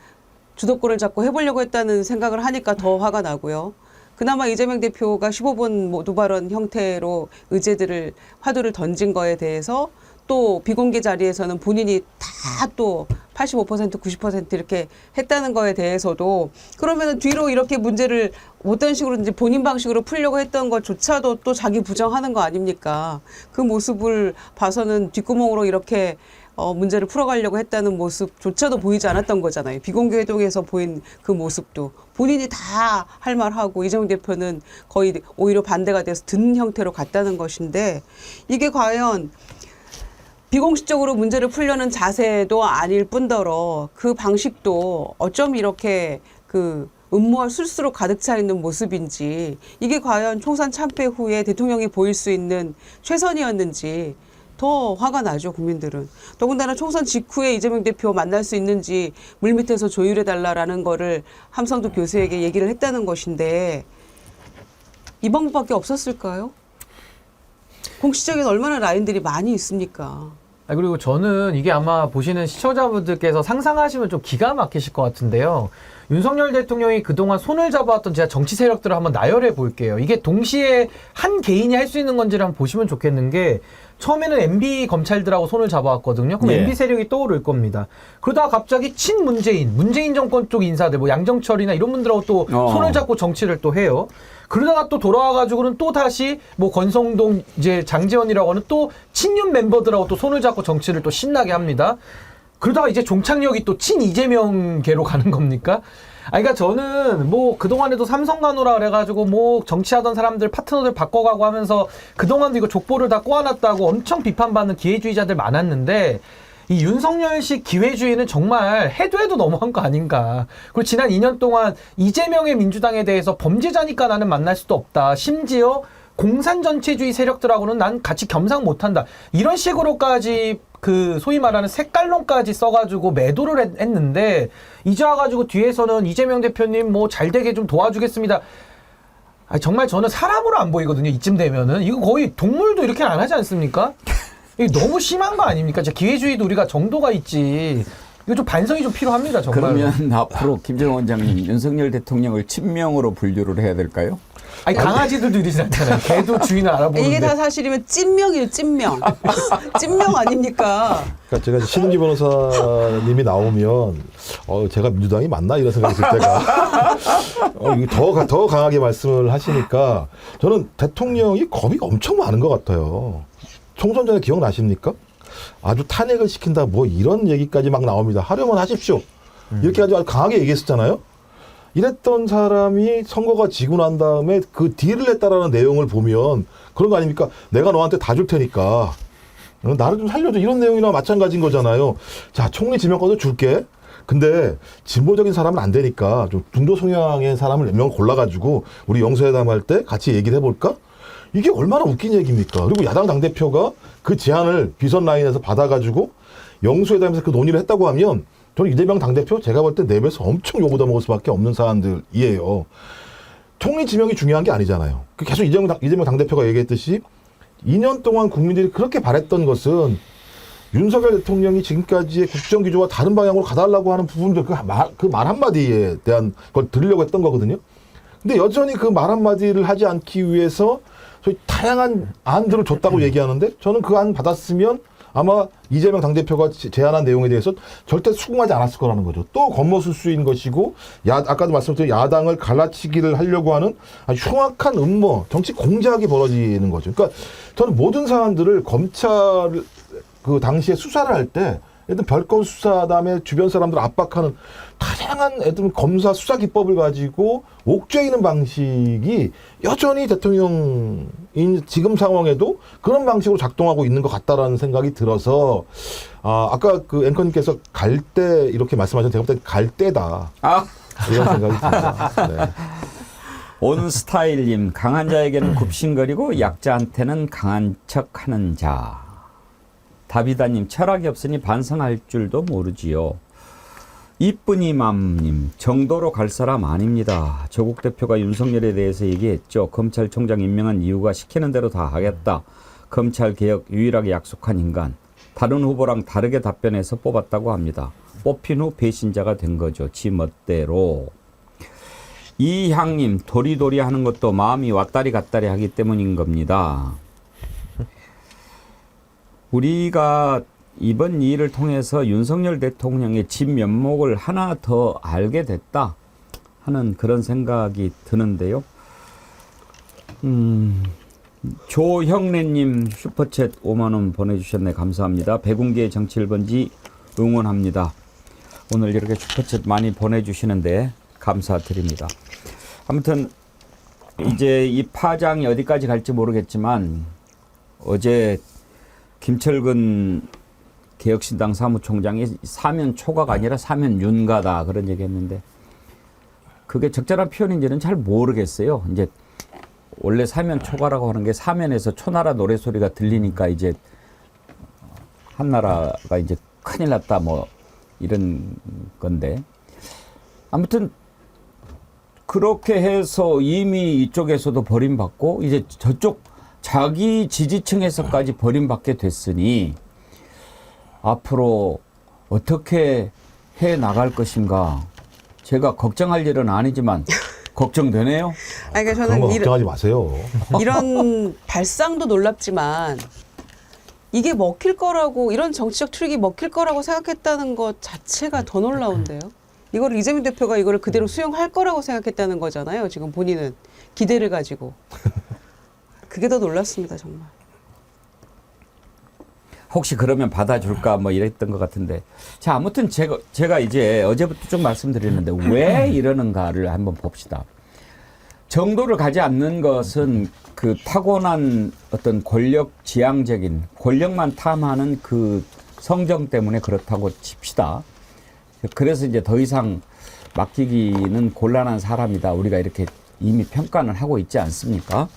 주도권을 잡고 해보려고 했다는 생각을 하니까 더 화가 나고요. 그나마 이재명 대표가 15분 모두 발언 형태로 의제들을 화두를 던진 거에 대해서 또 비공개 자리에서는 본인이 다 또 85% 90% 이렇게 했다는 거에 대해서도 그러면은 뒤로 이렇게 문제를 어떤 식으로 이제 본인 방식으로 풀려고 했던 것조차도 또 자기 부정하는 거 아닙니까? 그 모습을 봐서는 뒷구멍으로 이렇게 문제를 풀어가려고 했다는 모습조차도 보이지 않았던 거잖아요. 비공개 회동에서 보인 그 모습도 본인이 다 할 말하고 이재명 대표는 거의 오히려 반대가 돼서 듣는 형태로 갔다는 것인데 이게 과연 비공식적으로 문제를 풀려는 자세도 아닐 뿐더러 그 방식도 어쩜 이렇게 그 음모와 술수로 가득 차 있는 모습인지 이게 과연 총선 참패 후에 대통령이 보일 수 있는 최선이었는지 더 화가 나죠, 국민들은. 더군다나 총선 직후에 이재명 대표 만날 수 있는지 물밑에서 조율해달라라는 거를 함성도 교수에게 얘기를 했다는 것인데 이 방법밖에 없었을까요? 공식적인 얼마나 라인들이 많이 있습니까? 그리고 저는 이게 아마 보시는 시청자분들께서 상상하시면 좀 기가 막히실 것 같은데요. 윤석열 대통령이 그동안 손을 잡아왔던 제가 정치 세력들을 한번 나열해 볼게요. 이게 동시에 한 개인이 할 수 있는 건지를 한번 보시면 좋겠는 게 처음에는 MB 검찰들하고 손을 잡아왔거든요. 그럼 MB 세력이 떠오를 겁니다. 그러다가 갑자기 문재인 정권 쪽 인사들, 뭐 양정철이나 이런 분들하고 또 손을 잡고 정치를 또 해요. 그러다가 또 돌아와가지고는 또 다시 뭐 권성동 이제 장제원이라고 하는 또 친윤 멤버들하고 또 손을 잡고 정치를 또 신나게 합니다. 그러다가 이제 종착역이 또 친 이재명계로 가는 겁니까? 그러니까 저는 뭐 그동안에도 삼성간호라 그래가지고 뭐 정치하던 사람들 파트너들 바꿔가고 하면서 그동안도 이거 족보를 다 꼬아놨다고 엄청 비판받는 기회주의자들 많았는데 이 윤석열식 기회주의는 정말 해도 너무한 거 아닌가. 그리고 지난 2년 동안 이재명의 민주당에 대해서 범죄자니까 나는 만날 수도 없다. 심지어 공산전체주의 세력들하고는 난 같이 겸상 못한다. 이런 식으로까지 그 소위 말하는 색깔론까지 써가지고 매도를 했는데 이제 와가지고 뒤에서는 이재명 대표님 뭐 잘되게 좀 도와주겠습니다. 정말 저는 사람으로 안 보이거든요. 이쯤 되면은. 이거 거의 동물도 이렇게 안 하지 않습니까? 이게 너무 심한 거 아닙니까? 진짜 기회주의도 우리가 정도가 있지. 이거 좀 반성이 좀 필요합니다. 정말. 그러면 앞으로 김정은 원장님 윤석열 대통령을 친명으로 분류를 해야 될까요? 강아지들도 이러지 않잖아요. 개도 주인을 알아보는데. 이게 다 사실이면 찐명이에요, 찐명. 찐명 아닙니까? 그러니까 제가 신은기 변호사님이 나오면 제가 민주당이 맞나 이런 생각이 들 때가 이거 더 강하게 말씀을 하시니까 저는 대통령이 겁이 엄청 많은 것 같아요. 총선 전에 기억나십니까? 아주 탄핵을 시킨다 뭐 이런 얘기까지 막 나옵니다. 하려면 하십시오. 이렇게 아주 강하게 얘기했었잖아요. 이랬던 사람이 선거가 지고 난 다음에 그 딜을 했다라는 내용을 보면 그런 거 아닙니까? 내가 너한테 다 줄 테니까 나를 좀 살려줘. 이런 내용이나 마찬가지인 거잖아요. 자, 총리 지명권도 줄게. 근데 진보적인 사람은 안 되니까 좀 중도 성향의 사람을 몇 명을 골라가지고 우리 영수회담 할 때 같이 얘기를 해볼까? 이게 얼마나 웃긴 얘기입니까? 그리고 야당 당대표가 그 제안을 비선 라인에서 받아가지고 영수회담에서 그 논의를 했다고 하면 저는 이재명 당대표 제가 볼 때 내부에서 엄청 요구다 먹을 수밖에 없는 사안들이에요. 총리 지명이 중요한 게 아니잖아요. 계속 이재명 당대표가 얘기했듯이 2년 동안 국민들이 그렇게 바랬던 것은 윤석열 대통령이 지금까지의 국정기조와 다른 방향으로 가달라고 하는 부분들 그 말 한마디에 대한 걸 들으려고 했던 거거든요. 근데 여전히 그 말 한마디를 하지 않기 위해서 저희 다양한 안들을 줬다고 얘기하는데 저는 그 안 받았으면 아마 이재명 당대표가 제안한 내용에 대해서 절대 수긍하지 않았을 거라는 거죠. 또 겉모술수인 것이고 아까도 말씀드린 야당을 갈라치기를 하려고 하는 아주 흉악한 음모, 정치 공작이 벌어지는 거죠. 그러니까 저는 모든 사안들을 검찰 그 당시에 수사를 할 때 예를 별건 수사 다음에 주변 사람들 압박하는 다양한 예를 검사 수사 기법을 가지고 옥죄이는 방식이 여전히 대통령인 지금 상황에도 그런 방식으로 작동하고 있는 것 같다라는 생각이 들어서 아까 그 앵커님께서 갈 때 이렇게 말씀하셨는데 제가 볼 때 갈 때다 이런 생각이 듭니다. 네. 온스타일님, 강한 자에게는 굽신거리고 약자한테는 강한 척하는 자. 다비다님, 철학이 없으니 반성할 줄도 모르지요. 이쁜이맘님, 정도로 갈 사람 아닙니다. 조국 대표가 윤석열에 대해서 얘기했죠. 검찰총장 임명한 이유가 시키는 대로 다 하겠다. 검찰 개혁 유일하게 약속한 인간. 다른 후보랑 다르게 답변해서 뽑았다고 합니다. 뽑힌 후 배신자가 된 거죠. 지 멋대로. 이향님, 도리도리 하는 것도 마음이 왔다리 갔다리 하기 때문인 겁니다. 우리가 이번 일을 통해서 윤석열 대통령의 진면목을 하나 더 알게 됐다 하는 그런 생각이 드는데요. 조형래님 슈퍼챗 5만 원 보내주셨네. 감사합니다. 백운기의 정치 1번지 응원합니다. 오늘 이렇게 슈퍼챗 많이 보내주시는데 감사드립니다. 아무튼 이제 이 파장이 어디까지 갈지 모르겠지만 어제 김철근 개혁신당 사무총장이 사면 초과가 아니라 사면 윤가다 그런 얘기했는데 그게 적절한 표현인지는 잘 모르겠어요. 이제 원래 사면 초과라고 하는 게 사면에서 초나라 노래소리가 들리니까 이제 한나라가 이제 큰일 났다 뭐 이런 건데 아무튼 그렇게 해서 이미 이쪽에서도 버림받고 이제 저쪽 자기 지지층에서까지 버림받게 됐으니 앞으로 어떻게 해 나갈 것인가 제가 걱정할 일은 아니지만 걱정되네요. 아니, 그러니까 그런 저는 거 걱정하지 마세요. 이런 발상도 놀랍지만 이게 먹힐 거라고 이런 정치적 트릭이 먹힐 거라고 생각했다는 것 자체가 더 놀라운데요. 이걸 이재명 대표가 이거를 그대로 수용할 거라고 생각했다는 거잖아요. 지금 본인은 기대를 가지고 그게 더 놀랐습니다, 정말. 혹시 그러면 받아줄까 뭐 이랬던 것 같은데 자 아무튼 제가 이제 어제부터 좀 말씀드리는데 왜 이러는가를 한번 봅시다. 정도를 가지 않는 것은 그 타고난 어떤 권력 지향적인 권력만 탐하는 그 성정 때문에 그렇다고 칩시다. 그래서 이제 더 이상 맡기기는 곤란한 사람이다. 우리가 이렇게 이미 평가는 하고 있지 않습니까?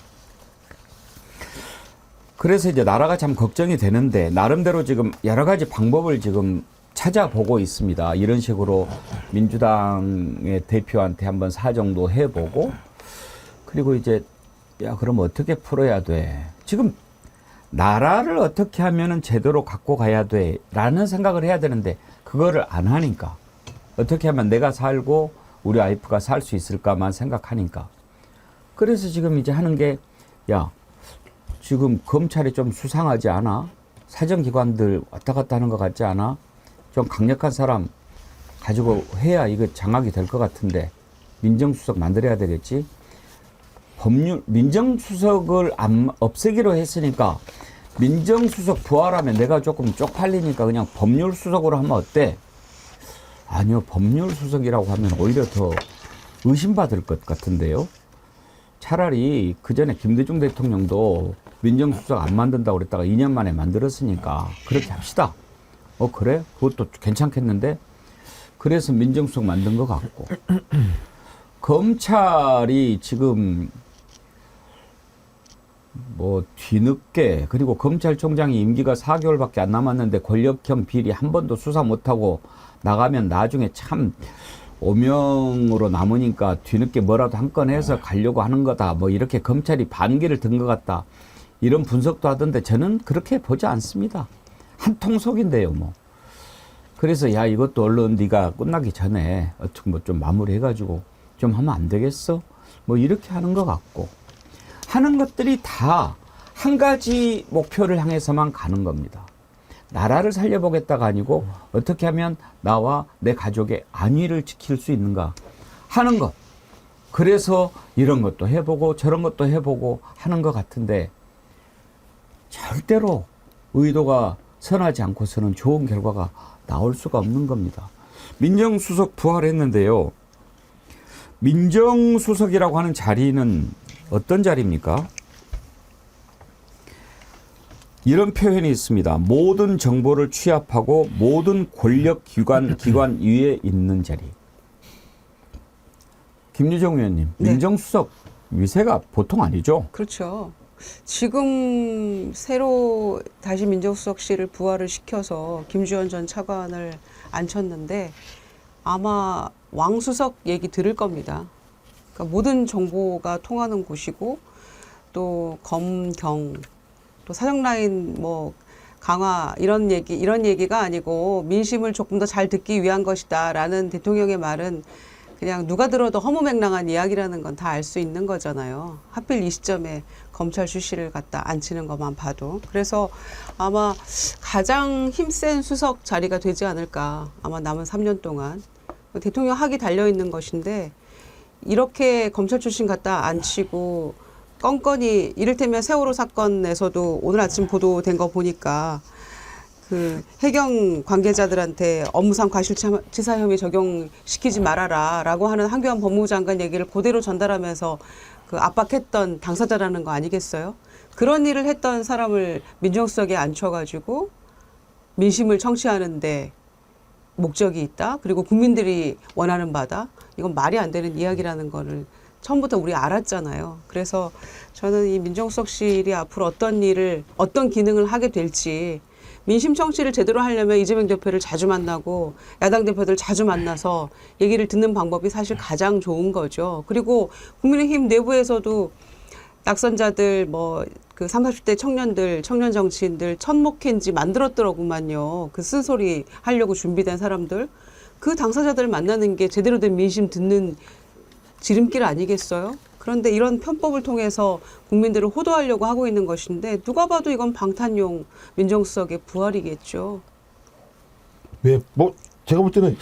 그래서 이제 나라가 참 걱정이 되는데 나름대로 지금 여러 가지 방법을 지금 찾아보고 있습니다. 이런 식으로 민주당의 대표한테 한번 사정도 해보고 그리고 이제 야 그럼 어떻게 풀어야 돼? 지금 나라를 어떻게 하면은 제대로 갖고 가야 돼라는 생각을 해야 되는데 그거를 안 하니까 어떻게 하면 내가 살고 우리 와이프가 살 수 있을까만 생각하니까 그래서 지금 이제 하는 게 야 지금 검찰이 좀 수상하지 않아? 사정기관들 왔다 갔다 하는 것 같지 않아? 좀 강력한 사람 가지고 해야 이거 장악이 될 것 같은데 민정수석 만들어야 되겠지? 민정수석을 없애기로 했으니까 민정수석 부활하면 내가 조금 쪽팔리니까 그냥 법률수석으로 하면 어때? 아니요, 법률수석이라고 하면 오히려 더 의심받을 것 같은데요. 차라리 그 전에 김대중 대통령도 민정수석 안 만든다고 그랬다가 2년 만에 만들었으니까 그렇게 합시다. 그래? 그것도 괜찮겠는데? 그래서 민정수석 만든 것 같고. 검찰이 지금 뭐 뒤늦게 그리고 검찰총장이 임기가 4개월밖에 안 남았는데 권력형 비리 한 번도 수사 못하고 나가면 나중에 참 오명으로 남으니까 뒤늦게 뭐라도 한 건 해서 가려고 하는 거다. 뭐 이렇게 검찰이 반기를 든 것 같다. 이런 분석도 하던데 저는 그렇게 보지 않습니다. 한 통속인데요, 뭐. 그래서 야 이것도 얼른 네가 끝나기 전에 어떻게 뭐 좀 마무리해가지고 좀 하면 안 되겠어? 뭐 이렇게 하는 것 같고 하는 것들이 다 한 가지 목표를 향해서만 가는 겁니다. 나라를 살려보겠다가 아니고 어떻게 하면 나와 내 가족의 안위를 지킬 수 있는가 하는 것. 그래서 이런 것도 해보고 저런 것도 해보고 하는 것 같은데 절대로 의도가 선하지 않고서는 좋은 결과가 나올 수가 없는 겁니다. 민정수석 부활했는데요. 민정수석이라고 하는 자리는 어떤 자리입니까? 이런 표현이 있습니다. 모든 정보를 취합하고 모든 권력기관 위에 있는 자리. 김유정 의원님, 네. 민정수석 위세가 보통 아니죠? 그렇죠. 지금 새로 다시 민정수석실을 부활을 시켜서 김주현 전 차관을 앉혔는데 아마 왕수석 얘기 들을 겁니다. 그러니까 모든 정보가 통하는 곳이고 또 검경 또 사정 라인 뭐 강화 이런 얘기가 아니고 민심을 조금 더 잘 듣기 위한 것이다라는 대통령의 말은 그냥 누가 들어도 허무맹랑한 이야기라는 건 다 알 수 있는 거잖아요. 하필 이 시점에 검찰 출시를 갖다 앉히는 것만 봐도. 그래서 아마 가장 힘센 수석 자리가 되지 않을까. 아마 남은 3년 동안. 대통령 학이 달려있는 것인데 이렇게 검찰 출신 갖다 앉히고 껌껌이 이를테면 세월호 사건에서도 오늘 아침 보도된 거 보니까 그 해경 관계자들한테 업무상 과실치사 혐의 적용시키지 말아라라고 하는 한교안 법무부 장관 얘기를 그대로 전달하면서 그 압박했던 당사자라는 거 아니겠어요? 그런 일을 했던 사람을 민정수석에 앉혀가지고 민심을 청취하는데 목적이 있다. 그리고 국민들이 원하는 바다. 이건 말이 안 되는 이야기라는 거를 처음부터 우리 알았잖아요. 그래서 저는 이 민정수석실이 앞으로 어떤 기능을 하게 될지 민심 청취를 제대로 하려면 이재명 대표를 자주 만나고 야당 대표들 자주 만나서 얘기를 듣는 방법이 사실 가장 좋은 거죠. 그리고 국민의힘 내부에서도 낙선자들 그 30, 40대 청년들, 청년 정치인들 천목행지 만들었더라구만요. 그 쓴소리 하려고 준비된 사람들. 그 당사자들을 만나는 게 제대로 된 민심 듣는 지름길 아니겠어요? 그런데 이런 편법을 통해서 국민들을 호도하려고 하고 있는 것인데 누가 봐도 이건 방탄용 민정수석의 부활이겠죠. 왜 제가 볼 때는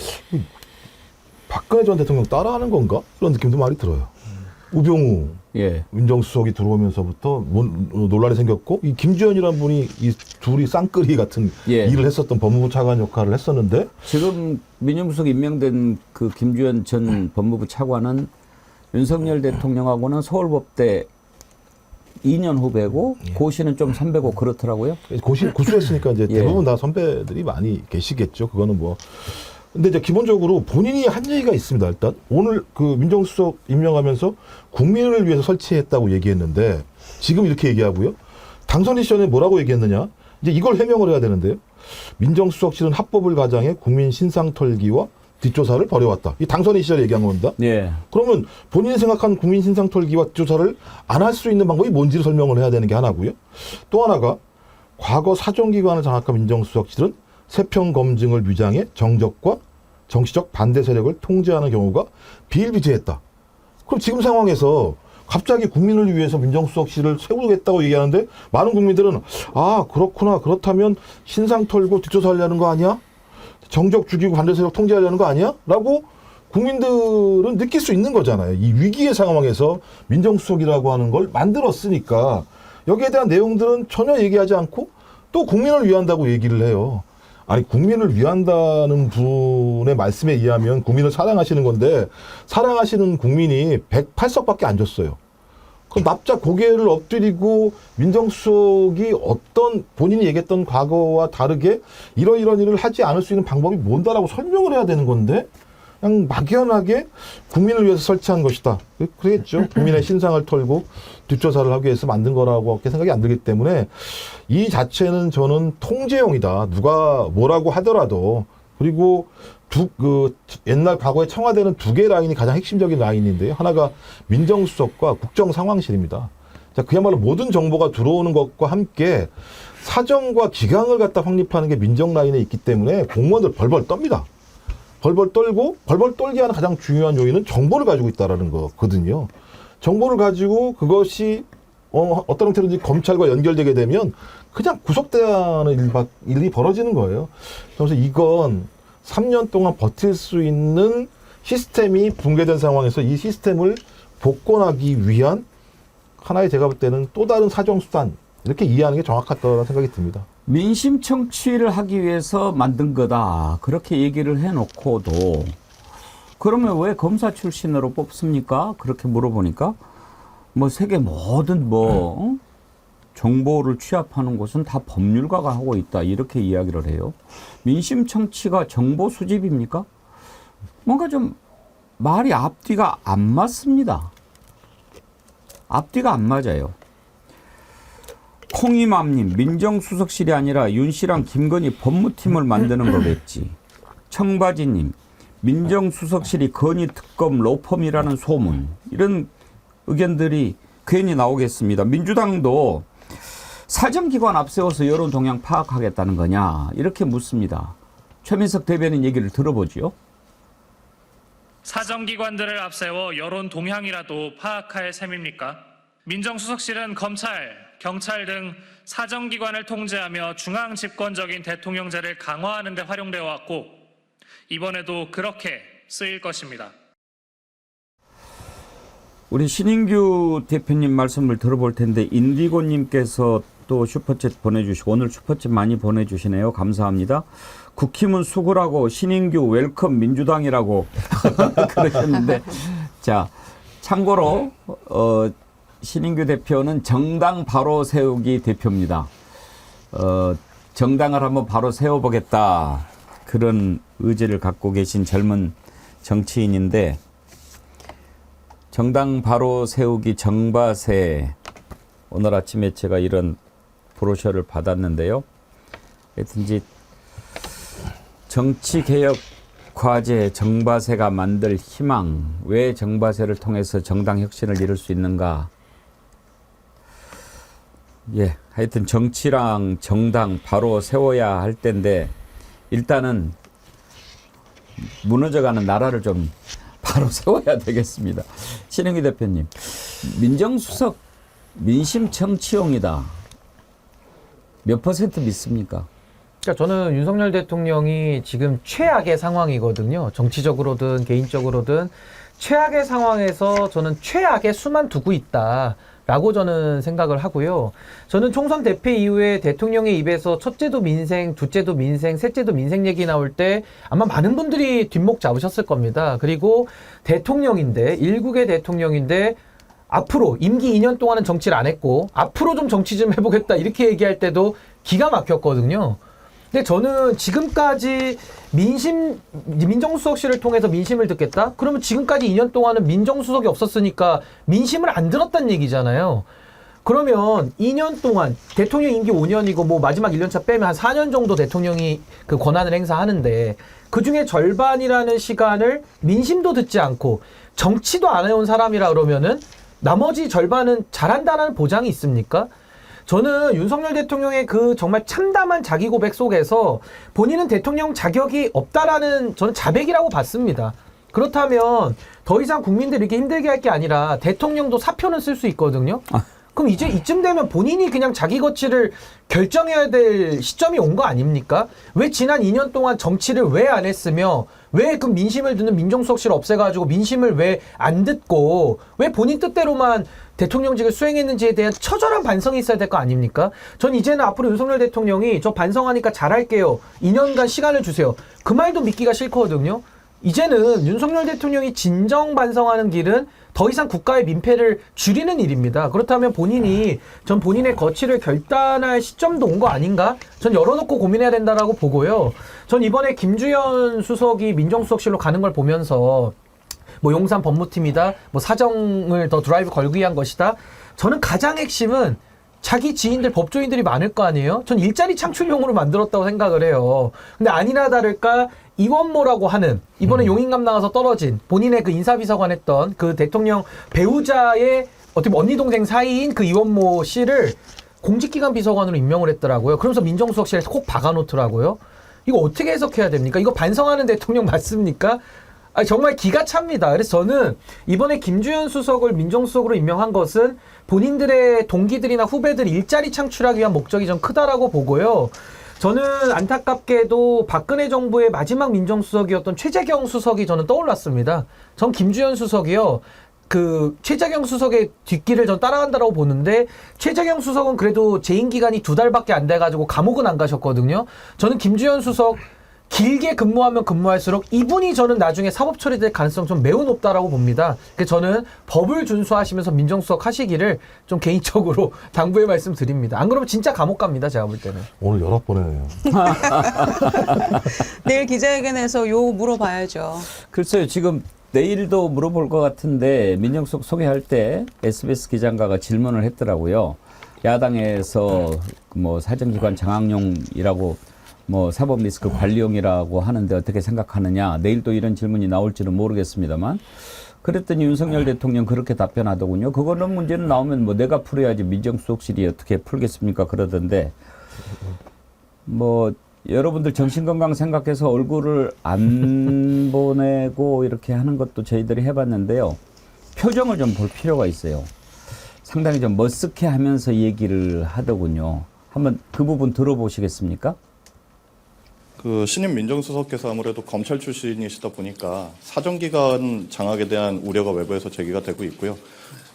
박근혜 전 대통령 따라하는 건가? 그런 느낌도 많이 들어요. 우병우 예. 민정수석이 들어오면서부터 논란이 생겼고 이 김주현이라는 분이 이 둘이 쌍끌이 같은 예. 일을 했었던 법무부 차관 역할을 했었는데 지금 민정수석 임명된 그 김주현 전 법무부 차관은 윤석열 대통령하고는 서울법대 2년 후배고 고시는 좀 선배고 그렇더라고요. 고수했으니까 이제 예. 대부분 다 선배들이 많이 계시겠죠. 그거는 뭐. 근데 이제 기본적으로 본인이 한 얘기가 있습니다. 일단 오늘 그 민정수석 임명하면서 국민을 위해서 설치했다고 얘기했는데 지금 이렇게 얘기하고요. 당선인 시절에 뭐라고 얘기했느냐? 이제 이걸 해명을 해야 되는데요. 민정수석실은 합법을 가장해 국민 신상 털기와 뒷조사를 벌여왔다. 이 당선인 시절에 얘기한 겁니다. 예. 그러면 본인이 생각한 국민 신상 털기와 뒷조사를 안 할 수 있는 방법이 뭔지를 설명을 해야 되는 게 하나고요. 또 하나가 과거 사정기관을 장악한 민정수석실은 세평 검증을 위장해 정적과 정치적 반대 세력을 통제하는 경우가 비일비재했다. 그럼 지금 상황에서 갑자기 국민을 위해서 민정수석실을 세우겠다고 얘기하는데 많은 국민들은 아 그렇구나 그렇다면 신상 털고 뒷조사하려는 거 아니야? 정적 죽이고 반대 세력 통제하려는 거 아니야? 라고 국민들은 느낄 수 있는 거잖아요. 이 위기의 상황에서 민정수석이라고 하는 걸 만들었으니까 여기에 대한 내용들은 전혀 얘기하지 않고 또 국민을 위한다고 얘기를 해요. 아니 국민을 위한다는 분의 말씀에 의하면 국민을 사랑하시는 건데 사랑하시는 국민이 108석밖에 안 줬어요. 그럼 납작 고개를 엎드리고 민정수석이 어떤 본인이 얘기했던 과거와 다르게 이런 일을 하지 않을 수 있는 방법이 뭔다라고 설명을 해야 되는 건데 그냥 막연하게 국민을 위해서 설치한 것이다. 그러겠죠. 국민의 신상을 털고 뒷조사를 하기 위해서 만든 거라고 생각이 안 들기 때문에 이 자체는 저는 통제용이다. 누가 뭐라고 하더라도. 그리고 옛날 과거에 청와대는 두 개의 라인이 가장 핵심적인 라인인데요. 하나가 민정수석과 국정상황실입니다. 자, 그야말로 모든 정보가 들어오는 것과 함께 사정과 기강을 갖다 확립하는 게 민정 라인에 있기 때문에 공무원들 벌벌 떱니다. 벌벌 떨고 벌벌 떨게 하는 가장 중요한 요인은 정보를 가지고 있다라는 거거든요. 정보를 가지고 그것이 어떤 형태로든지 검찰과 연결되게 되면 그냥 구속되는 일이 벌어지는 거예요. 그래서 이건 3년 동안 버틸 수 있는 시스템이 붕괴된 상황에서 이 시스템을 복권하기 위한 하나의 제가 볼 때는 또 다른 사정수단 이렇게 이해하는 게 정확하다고 생각이 듭니다. 민심 청취를 하기 위해서 만든 거다. 그렇게 얘기를 해놓고도 그러면 왜 검사 출신으로 뽑습니까? 그렇게 물어보니까 뭐 세계 모든 정보를 취합하는 곳은 다 법률가가 하고 있다. 이렇게 이야기를 해요. 민심 청취가 정보 수집입니까? 뭔가 좀 말이 앞뒤가 안 맞습니다. 앞뒤가 안 맞아요. 콩이맘님, 민정수석실이 아니라 윤 씨랑 김건희 법무팀을 만드는 거겠지. 청바지님, 민정수석실이 건의특검 로펌이라는 소문, 이런 의견들이 괜히 나오겠습니다. 민주당도 사정기관 앞세워서 여론 동향 파악하겠다는 거냐, 이렇게 묻습니다. 최민석 대변인 얘기를 들어보지요. 사정기관들을 앞세워 여론 동향이라도 파악할 셈입니까? 민정수석실은 검찰, 경찰 등 사정기관을 통제하며 중앙 집권적인 대통령제를 강화하는 데 활용되어 왔고 이번에도 그렇게 쓰일 것입니다. 우리 신인규 대표님 말씀을 들어볼 텐데 인디고님께서 또 슈퍼챗 보내주시고 오늘 슈퍼챗 많이 보내주시네요. 감사합니다. 국힘은 수구라고 신인규 웰컴 민주당이라고 그러셨는데, 자, 참고로 신인규 대표는 정당 바로 세우기 대표입니다. 정당을 한번 바로 세워보겠다, 그런 의지를 갖고 계신 젊은 정치인인데, 정당 바로 세우기 정바세, 오늘 아침에 제가 이런 브로셔를 받았는데요. 하여튼지 정치개혁 과제 정바세가 만들 희망, 왜 정바세를 통해서 정당 혁신을 이룰 수 있는가. 예, 하여튼 정치랑 정당 바로 세워야 할 때인데, 일단은 무너져가는 나라를 좀 바로 세워야 되겠습니다. 신영기 대표님, 민정수석 민심 청취용이다, 몇 퍼센트 믿습니까? 그러니까 저는 윤석열 대통령이 지금 최악의 상황이거든요. 정치적으로든 개인적으로든 최악의 상황에서 저는 최악의 수만 두고 있다라고 저는 생각을 하고요. 저는 총선 대패 이후에 대통령의 입에서 첫째도 민생, 둘째도 민생, 셋째도 민생 얘기 나올 때 아마 많은 분들이 뒷목 잡으셨을 겁니다. 그리고 대통령인데, 일국의 대통령인데 앞으로 임기 2년 동안은 정치를 안 했고 앞으로 좀 정치 좀 해보겠다 이렇게 얘기할 때도 기가 막혔거든요. 근데 저는 지금까지 민정수석실을 통해서 민심을 듣겠다? 그러면 지금까지 2년 동안은 민정수석이 없었으니까 민심을 안 들었다는 얘기잖아요. 그러면 2년 동안 대통령 임기 5년이고 뭐 마지막 1년차 빼면 한 4년 정도 대통령이 그 권한을 행사하는데 그 중에 절반이라는 시간을 민심도 듣지 않고 정치도 안 해온 사람이라 그러면은 나머지 절반은 잘한다는 보장이 있습니까? 저는 윤석열 대통령의 그 정말 참담한 자기 고백 속에서 본인은 대통령 자격이 없다라는 저는 자백이라고 봤습니다. 그렇다면 더 이상 국민들 이렇게 힘들게 할 게 아니라 대통령도 사표는 쓸 수 있거든요. 그럼 이제 이쯤 되면 본인이 그냥 자기 거취를 결정해야 될 시점이 온 거 아닙니까? 왜 지난 2년 동안 정치를 왜 안 했으며 왜 그 민심을 듣는 민정수석실을 없애가지고 민심을 왜 안 듣고 왜 본인 뜻대로만 대통령직을 수행했는지에 대한 처절한 반성이 있어야 될 거 아닙니까? 전 이제는 앞으로 윤석열 대통령이 저 반성하니까 잘할게요, 2년간 시간을 주세요, 그 말도 믿기가 싫거든요. 이제는 윤석열 대통령이 진정 반성하는 길은 더 이상 국가의 민폐를 줄이는 일입니다. 그렇다면 전 본인의 거취를 결단할 시점도 온 거 아닌가? 전 열어놓고 고민해야 된다라고 보고요. 전 이번에 김주현 수석이 민정수석실로 가는 걸 보면서 뭐 용산 법무팀이다, 뭐 사정을 더 드라이브 걸기 위한 것이다. 저는 가장 핵심은 자기 지인들, 법조인들이 많을 거 아니에요? 전 일자리 창출용으로 만들었다고 생각을 해요. 근데 아니나 다를까 이원모라고 하는, 이번에 용인감 나가서 떨어진 본인의 그 인사비서관 했던 그 대통령 배우자의 어떻게 보면 언니 동생 사이인 그 이원모 씨를 공직기관 비서관으로 임명을 했더라고요. 그러면서 민정수석실에 콕 박아놓더라고요. 이거 어떻게 해석해야 됩니까? 이거 반성하는 대통령 맞습니까? 아니, 정말 기가 찹니다. 그래서 저는 이번에 김주현 수석을 민정수석으로 임명한 것은 본인들의 동기들이나 후배들 일자리 창출하기 위한 목적이 좀 크다라고 보고요. 저는 안타깝게도 박근혜 정부의 마지막 민정수석이었던 최재경 수석이 저는 떠올랐습니다. 전 김주현 수석이요, 그 최재경 수석의 뒷길을 전 따라간다라고 보는데, 최재경 수석은 그래도 재임 기간이 2달밖에 안 돼가지고 감옥은 안 가셨거든요. 저는 김주현 수석 길게 근무하면 근무할수록 이분이 저는 나중에 사법 처리될 가능성 좀 매우 높다라고 봅니다. 그래서 저는 법을 준수하시면서 민정수석 하시기를 좀 개인적으로 당부의 말씀 드립니다. 안 그러면 진짜 감옥 갑니다, 제가 볼 때는. 오늘 여러 번 해요. 내일 기자회견에서 요 물어봐야죠. 글쎄요, 지금 내일도 물어볼 것 같은데 민정수석 소개할 때 SBS 기자인가가 질문을 했더라고요. 야당에서 뭐 사정기관 장악용이라고 뭐 사법 리스크 관리용이라고 하는데 어떻게 생각하느냐. 내일 또 이런 질문이 나올지는 모르겠습니다만 그랬더니 윤석열 대통령 그렇게 답변하더군요. 그거는 문제는 나오면 뭐 내가 풀어야지 민정수석실이 어떻게 풀겠습니까? 그러던데 뭐 여러분들 정신건강 생각해서 얼굴을 안 보내고 이렇게 하는 것도 저희들이 해봤는데요. 표정을 좀 볼 필요가 있어요. 상당히 좀 머쓱해 하면서 얘기를 하더군요. 한번 그 부분 들어보시겠습니까? 그 신임 민정수석께서 아무래도 검찰 출신이시다 보니까 사정기관 장악에 대한 우려가 외부에서 제기가 되고 있고요.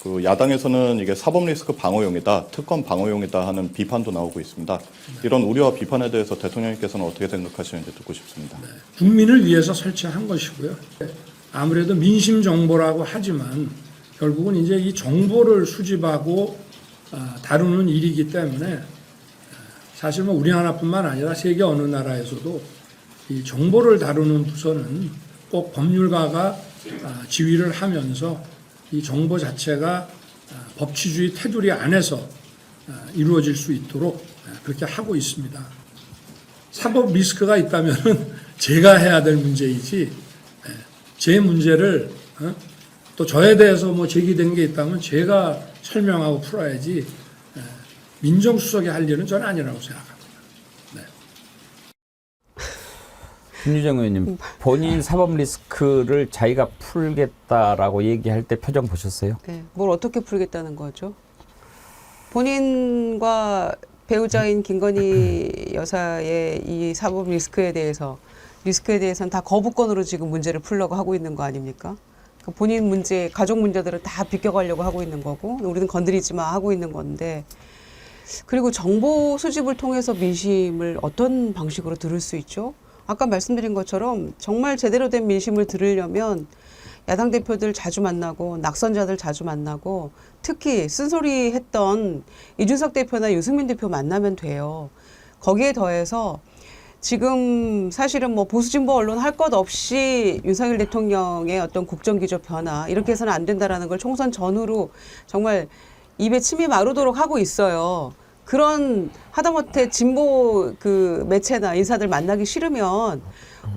그 야당에서는 이게 사법 리스크 방어용이다, 특검 방어용이다 하는 비판도 나오고 있습니다. 이런 우려와 비판에 대해서 대통령님께서는 어떻게 생각하시는지 듣고 싶습니다. 국민을 위해서 설치한 것이고요. 아무래도 민심 정보라고 하지만 결국은 이제 이 정보를 수집하고 다루는 일이기 때문에 사실 뭐 우리나라뿐만 아니라 세계 어느 나라에서도 이 정보를 다루는 부서는 꼭 법률가가 지휘를 하면서 이 정보 자체가 법치주의 테두리 안에서 이루어질 수 있도록 그렇게 하고 있습니다. 사법 리스크가 있다면은 제가 해야 될 문제이지 제 문제를 또 저에 대해서 뭐 제기된 게 있다면 제가 설명하고 풀어야지 민정수석이 할 일은 저는 아니라고 생각합니다. 네. 김유정 의원님, 본인 사법 리스크를 자기가 풀겠다라고 얘기할 때 표정 보셨어요? 네, 뭘 어떻게 풀겠다는 거죠? 본인과 배우자인 김건희 여사의 이 사법 리스크에 대해서는 다 거부권으로 지금 문제를 풀려고 하고 있는 거 아닙니까? 그러니까 본인 문제, 가족 문제들을 다 비껴가려고 하고 있는 거고, 우리는 건드리지 마 하고 있는 건데, 그리고 정보 수집을 통해서 민심을 어떤 방식으로 들을 수 있죠? 아까 말씀드린 것처럼 정말 제대로 된 민심을 들으려면 야당 대표들 자주 만나고 낙선자들 자주 만나고 특히 쓴소리 했던 이준석 대표나 유승민 대표 만나면 돼요. 거기에 더해서 지금 사실은 뭐 보수진보 언론 할 것 없이 윤석열 대통령의 어떤 국정기조 변화 이렇게 해서는 안 된다라는 걸 총선 전후로 정말 입에 침이 마르도록 하고 있어요. 그런 하다못해 진보 그 매체나 인사들 만나기 싫으면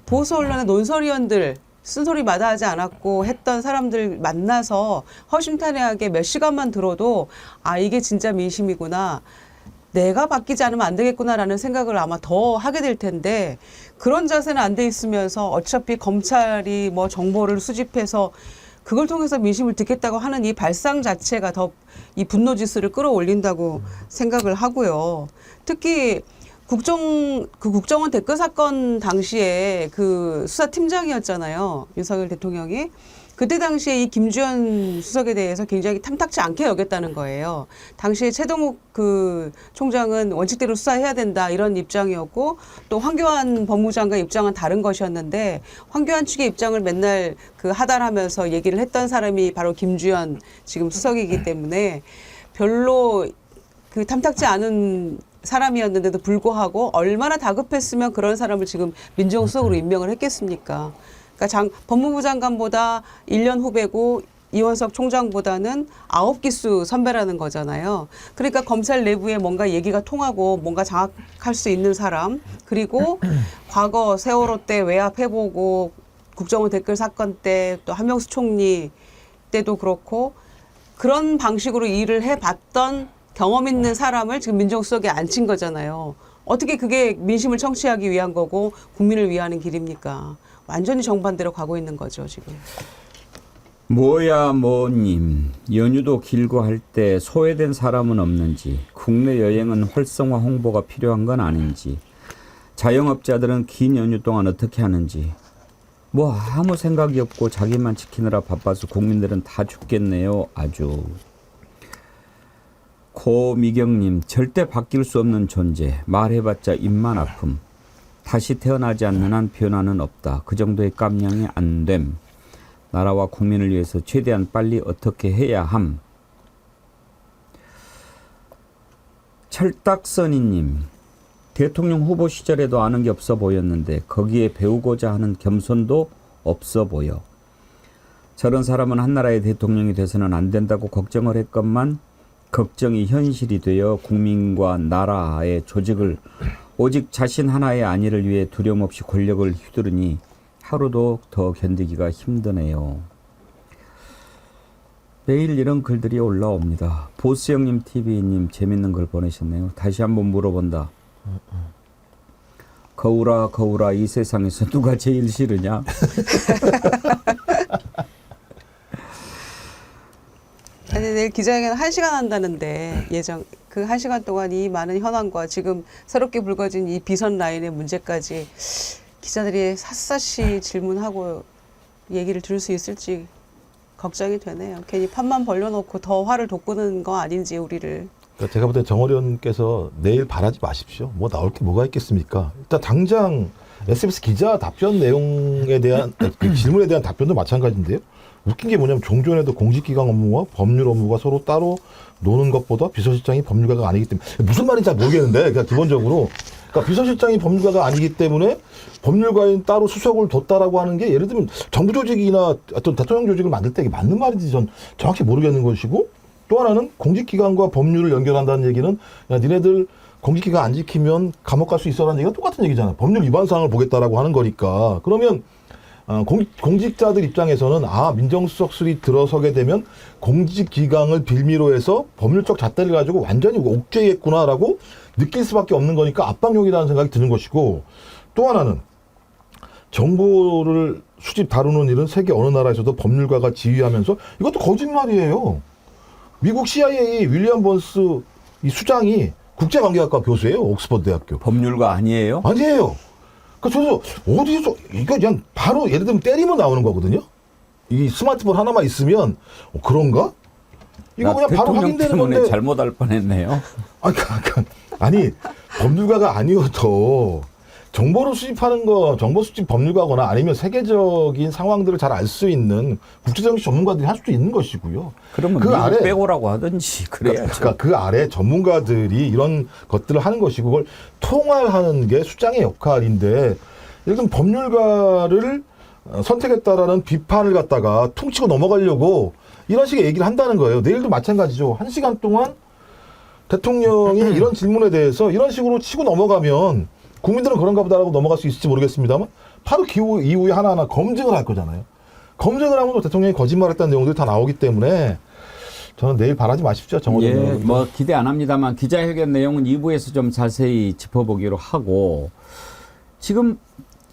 보수 언론의 논설위원들 쓴소리 마다하지 않았고 했던 사람들 만나서 허심탄회하게 몇 시간만 들어도 아 이게 진짜 민심이구나. 내가 바뀌지 않으면 안 되겠구나라는 생각을 아마 더 하게 될 텐데 그런 자세는 안 돼 있으면서 어차피 검찰이 뭐 정보를 수집해서 그걸 통해서 민심을 듣겠다고 하는 이 발상 자체가 더 이 분노 지수를 끌어올린다고 생각을 하고요. 특히 국정원 댓글 사건 당시에 그 수사팀장이었잖아요. 윤석열 대통령이. 그때 당시에 이 김주현 수석에 대해서 굉장히 탐탁치 않게 여겼다는 거예요. 당시에 최동욱 그 총장은 원칙대로 수사해야 된다 이런 입장이었고 또 황교안 법무장관 입장은 다른 것이었는데 황교안 측의 입장을 맨날 그 하달하면서 얘기를 했던 사람이 바로 김주현 지금 수석이기 때문에 별로 그 탐탁지 않은 사람이었는데도 불구하고 얼마나 다급했으면 그런 사람을 지금 민정수석으로 임명을 했겠습니까? 그러니까 법무부 장관보다 1년 후배고 이원석 총장보다는 9기수 선배라는 거잖아요. 그러니까 검찰 내부에 뭔가 얘기가 통하고 뭔가 장악할 수 있는 사람 그리고 과거 세월호 때 외압해보고 국정원 댓글 사건 때 또 한명수 총리 때도 그렇고 그런 방식으로 일을 해봤던 경험 있는 사람을 지금 민정수석에 앉힌 거잖아요. 어떻게 그게 민심을 청취하기 위한 거고 국민을 위하는 길입니까? 완전히 정반대로 가고 있는 거죠, 지금. 뭐야 뭐님, 연휴도 길고 할 때 소외된 사람은 없는지, 국내 여행은 활성화 홍보가 필요한 건 아닌지, 자영업자들은 긴 연휴 동안 어떻게 하는지, 뭐 아무 생각이 없고 자기만 지키느라 바빠서 국민들은 다 죽겠네요, 아주. 고미경님, 절대 바뀔 수 없는 존재, 말해봤자 입만 아픔. 다시 태어나지 않는 한 변화는 없다. 그 정도의 깜냥이 안 됨. 나라와 국민을 위해서 최대한 빨리 어떻게 해야 함. 철딱선이님, 대통령 후보 시절에도 아는 게 없어 보였는데 거기에 배우고자 하는 겸손도 없어 보여. 저런 사람은 한 나라의 대통령이 돼서는 안 된다고 걱정을 했건만 걱정이 현실이 되어 국민과 나라의 조직을 오직 자신 하나의 안위를 위해 두려움 없이 권력을 휘두르니 하루도 더 견디기가 힘드네요. 매일 이런 글들이 올라옵니다. 보스형님 TV님 재밌는 글 보내셨네요. 다시 한번 물어본다. 거울아 거울아 이 세상에서 누가 제일 싫으냐? 아니 내일 기자회견 1시간 한다는데 예정 그 1시간 동안 이 많은 현황과 지금 새롭게 불거진 이 비선 라인의 문제까지 기자들이 샅샅이 질문하고 얘기를 들을 수 있을지 걱정이 되네요. 괜히 판만 벌려놓고 더 화를 돋구는 거 아닌지 우리를. 그러니까 제가 볼 때 정의원께서 내일 바라지 마십시오. 뭐 나올 게 뭐가 있겠습니까? 일단 당장 SBS 기자 답변 내용에 대한 그 질문에 대한 답변도 마찬가지인데요. 웃긴 게 뭐냐면 종전에도 공직기강 업무와 법률 업무가 서로 따로 노는 것보다 비서실장이 법률가가 아니기 때문에 무슨 말인지 잘 모르겠는데 그러니까 기본적으로 그러니까 비서실장이 법률가가 아니기 때문에 법률가인 따로 수석을 뒀다라고 하는 게 예를 들면 정부 조직이나 어떤 대통령 조직을 만들 때 이게 맞는 말인지 전 정확히 모르겠는 것이고 또 하나는 공직기관과 법률을 연결한다는 얘기는 야, 니네들 공직기관 안 지키면 감옥 갈 수 있어라는 얘기가 똑같은 얘기잖아요. 법률 위반 사항을 보겠다라고 하는 거니까. 그러면 공직자들 입장에서는 민정수석실이 들어서게 되면 공직기강을 빌미로 해서 법률적 잣대를 가지고 완전히 옥죄했구나라고 느낄 수밖에 없는 거니까 압박용이라는 생각이 드는 것이고 또 하나는 정보를 수집 다루는 일은 세계 어느 나라에서도 법률가가 지휘하면서 이것도 거짓말이에요. 미국 CIA 윌리엄 번스 이 수장이 국제관계학과 교수예요. 옥스퍼드 대학교. 법률가 아니에요? 아니에요. 그래서 어디서 이거 그냥 바로 예를 들면 때리면 나오는 거거든요. 이 스마트폰 하나만 있으면 그런가? 이거 그냥 바로 확인되는 건데 잘못할 뻔했네요. 아니 법률가가 아니어도 정보를 수집하는 거 정보 수집 법률가거나 아니면 세계적인 상황들을 잘 알 수 있는 국제정치 전문가들이 할 수도 있는 것이고요. 그러면 그 아래 빼고라고 하든지 그래야죠. 그러니까 그 아래 전문가들이 이런 것들을 하는 것이고 그걸 통할하는 게 수장의 역할인데 예를 들면 법률가를 선택했다라는 비판을 갖다가 퉁치고 넘어가려고 이런 식의 얘기를 한다는 거예요. 내일도 마찬가지죠. 1시간 동안 대통령이 이런 질문에 대해서 이런 식으로 치고 넘어가면 국민들은 그런가 보다라고 넘어갈 수 있을지 모르겠습니다만 바로 그 이후에 하나하나 검증을 할 거잖아요. 검증을 하면 또 대통령이 거짓말했다는 내용들이 다 나오기 때문에 저는 내일 바라지 마십시오. 정호정 뭐 기대 안 합니다만 기자회견 내용은 2부에서 좀 자세히 짚어보기로 하고 지금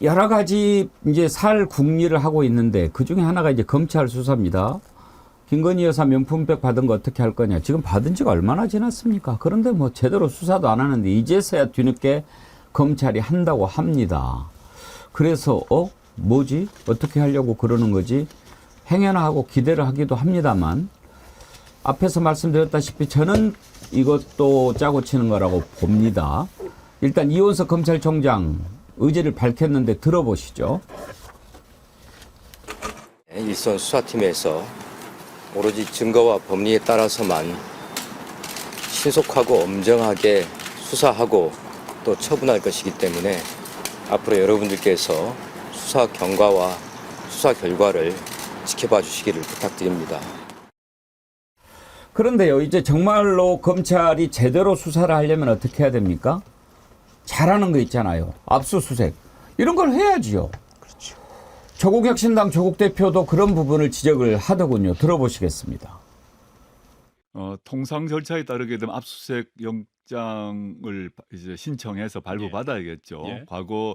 여러 가지 이제 살 궁리를 하고 있는데 그 중에 하나가 이제 검찰 수사입니다. 김건희 여사 명품백 받은 거 어떻게 할 거냐. 지금 받은 지가 얼마나 지났습니까? 그런데 뭐 제대로 수사도 안 하는데 이제서야 뒤늦게 검찰이 한다고 합니다. 그래서 뭐지? 어떻게 하려고 그러는 거지? 행여나 하고 기대를 하기도 합니다만 앞에서 말씀드렸다시피 저는 이것도 짜고 치는 거라고 봅니다. 일단 이원석 검찰총장 의지를 밝혔는데 들어보시죠. 일선 수사팀에서 오로지 증거와 법리에 따라서만 신속하고 엄정하게 수사하고 또 처분할 것이기 때문에 앞으로 여러분들께서 수사 경과와 수사 결과를 지켜봐 주시기를 부탁드립니다. 그런데요, 이제 정말로 검찰이 제대로 수사를 하려면 어떻게 해야 됩니까? 잘하는 거 있잖아요. 압수수색. 이런 걸 해야지요. 그렇죠. 조국 혁신당 조국 대표도 그런 부분을 지적을 하더군요. 들어보시겠습니다. 통상 절차에 따르게 되면 압수수색 영장을 이제 신청해서 발부받아야겠죠. 예. 과거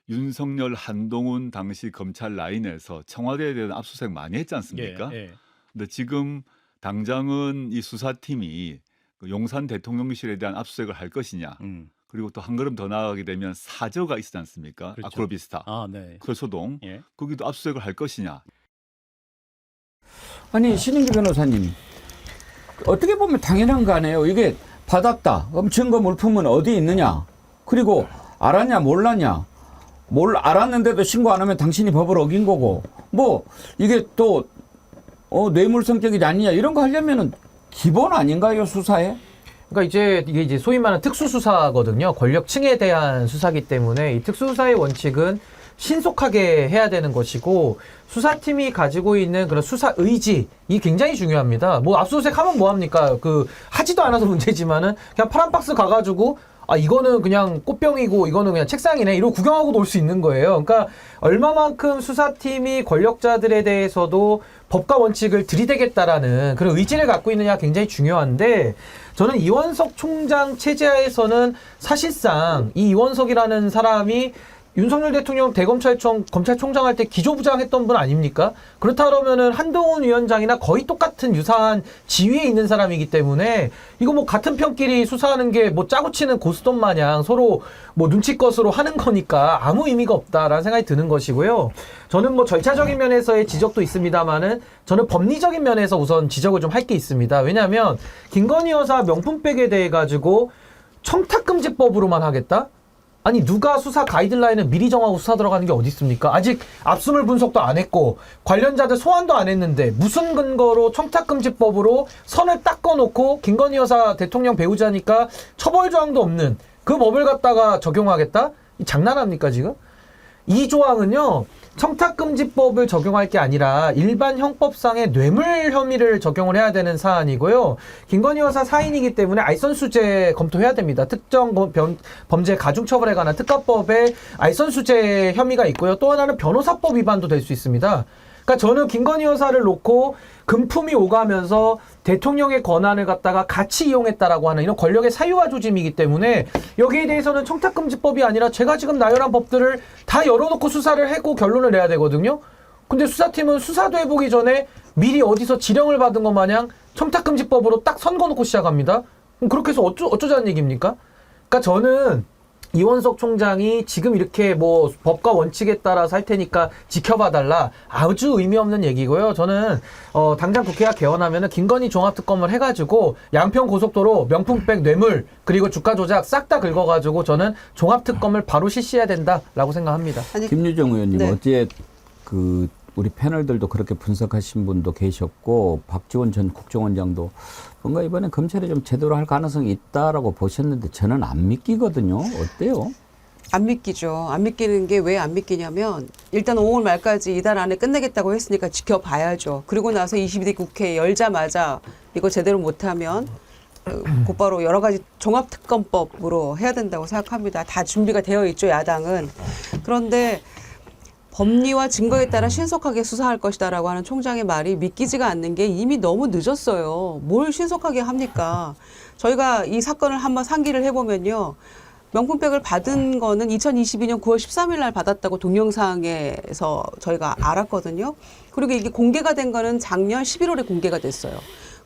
윤석열, 한동훈 당시 검찰 라인에서 청와대에 대한 압수수색 많이 했지 않습니까? 예. 근데 지금 당장은 이 수사팀이 그 용산 대통령실에 대한 압수수색을 할 것이냐. 그리고 또 한 걸음 더 나아가게 되면 사저가 있지 않습니까? 그렇죠. 아크로비스타, 네. 설소동. 예. 거기도 압수수색을 할 것이냐. 아니 신인기 변호사님 어떻게 보면 당연한 거 아니에요. 이게 받았다. 그럼 증거 물품은 어디 있느냐. 그리고 알았냐 몰랐냐. 뭘 알았는데도 신고 안 하면 당신이 법을 어긴 거고 뭐 이게 또 뇌물 성격이 아니냐 이런 거 하려면은 기본 아닌가요 수사에? 그러니까 이게 이제 소위 말하는 특수수사거든요. 권력층에 대한 수사기 때문에 이 특수수사의 원칙은 신속하게 해야 되는 것이고 수사팀이 가지고 있는 그런 수사 의지 이 굉장히 중요합니다. 뭐 압수수색 하면 뭐 합니까? 그 하지도 않아서 문제지만은 그냥 파란 박스 가가지고 아, 이거는 그냥 꽃병이고 이거는 그냥 책상이네 이러고 구경하고 놀 수 있는 거예요. 그러니까 얼마만큼 수사팀이 권력자들에 대해서도 법과 원칙을 들이대겠다라는 그런 의지를 갖고 있느냐가 굉장히 중요한데, 저는 이원석 총장 체제하에서는 사실상 이 이원석이라는 사람이 윤석열 대통령 대검찰청 검찰총장 할 때 기조부장했던 분 아닙니까? 그렇다 그러면은 한동훈 위원장이나 거의 똑같은 유사한 지위에 있는 사람이기 때문에 이거 뭐 같은 편끼리 수사하는 게 뭐 짜고 치는 고스톱 마냥 서로 뭐 눈치껏으로 하는 거니까 아무 의미가 없다라는 생각이 드는 것이고요. 저는 뭐 절차적인 면에서의 지적도 있습니다만은 저는 법리적인 면에서 우선 지적을 좀 할 게 있습니다. 왜냐하면 김건희 여사 명품백에 대해 가지고 청탁금지법으로만 하겠다? 아니 누가 수사 가이드라인을 미리 정하고 수사 들어가는 게 어디 있습니까? 아직 압수물 분석도 안 했고 관련자들 소환도 안 했는데 무슨 근거로 청탁금지법으로 선을 딱 꺼놓고 김건희 여사 대통령 배우자니까 처벌 조항도 없는 그 법을 갖다가 적용하겠다? 이 장난합니까 지금? 이 조항은요, 청탁금지법을 적용할 게 아니라 일반 형법상의 뇌물 혐의를 적용을 해야 되는 사안이고요. 김건희 여사 사인이기 때문에 알선수재 검토해야 됩니다. 특정 범죄 가중처벌에 관한 특가법에 알선수재 혐의가 있고요. 또 하나는 변호사법 위반도 될 수 있습니다. 그러니까 저는 김건희 여사를 놓고 금품이 오가면서 대통령의 권한을 갖다가 같이 이용했다라고 하는 이런 권력의 사유화 조짐이기 때문에 여기에 대해서는 청탁금지법이 아니라 제가 지금 나열한 법들을 다 열어놓고 수사를 하고 결론을 내야 되거든요. 근데 수사팀은 수사도 해보기 전에 미리 어디서 지령을 받은 것 마냥 청탁금지법으로 딱 선거놓고 시작합니다. 그럼 그렇게 해서 어쩌자는 얘기입니까? 그러니까 저는 이원석 총장이 지금 이렇게 뭐 법과 원칙에 따라서 할 테니까 지켜봐달라, 아주 의미 없는 얘기고요. 저는 당장 국회가 개원하면은 김건희 종합특검을 해가지고 양평 고속도로 명품백 뇌물 그리고 주가 조작 싹 다 긁어가지고 저는 종합특검을 바로 실시해야 된다라고 생각합니다. 김유정 의원님, 네. 어제 그 우리 패널들도 그렇게 분석하신 분도 계셨고 박지원 전 국정원장도 뭔가 이번에 검찰이 좀 제대로 할 가능성이 있다라고 보셨는데 저는 안 믿기거든요. 어때요? 안 믿기죠. 안 믿기는 게 왜 안 믿기냐면 일단 5월 말까지 이달 안에 끝내겠다고 했으니까 지켜봐야죠. 그리고 나서 22대 국회 열자마자 이거 제대로 못하면 곧바로 여러 가지 종합특검법으로 해야 된다고 생각합니다. 다 준비가 되어 있죠, 야당은. 그런데 법리와 증거에 따라 신속하게 수사할 것이다라고 하는 총장의 말이 믿기지가 않는 게 이미 너무 늦었어요. 뭘 신속하게 합니까? 저희가 이 사건을 한번 상기를 해보면요. 명품백을 받은 거는 2022년 9월 13일 날 받았다고 동영상에서 저희가 알았거든요. 그리고 이게 공개가 된 거는 작년 11월에 공개가 됐어요.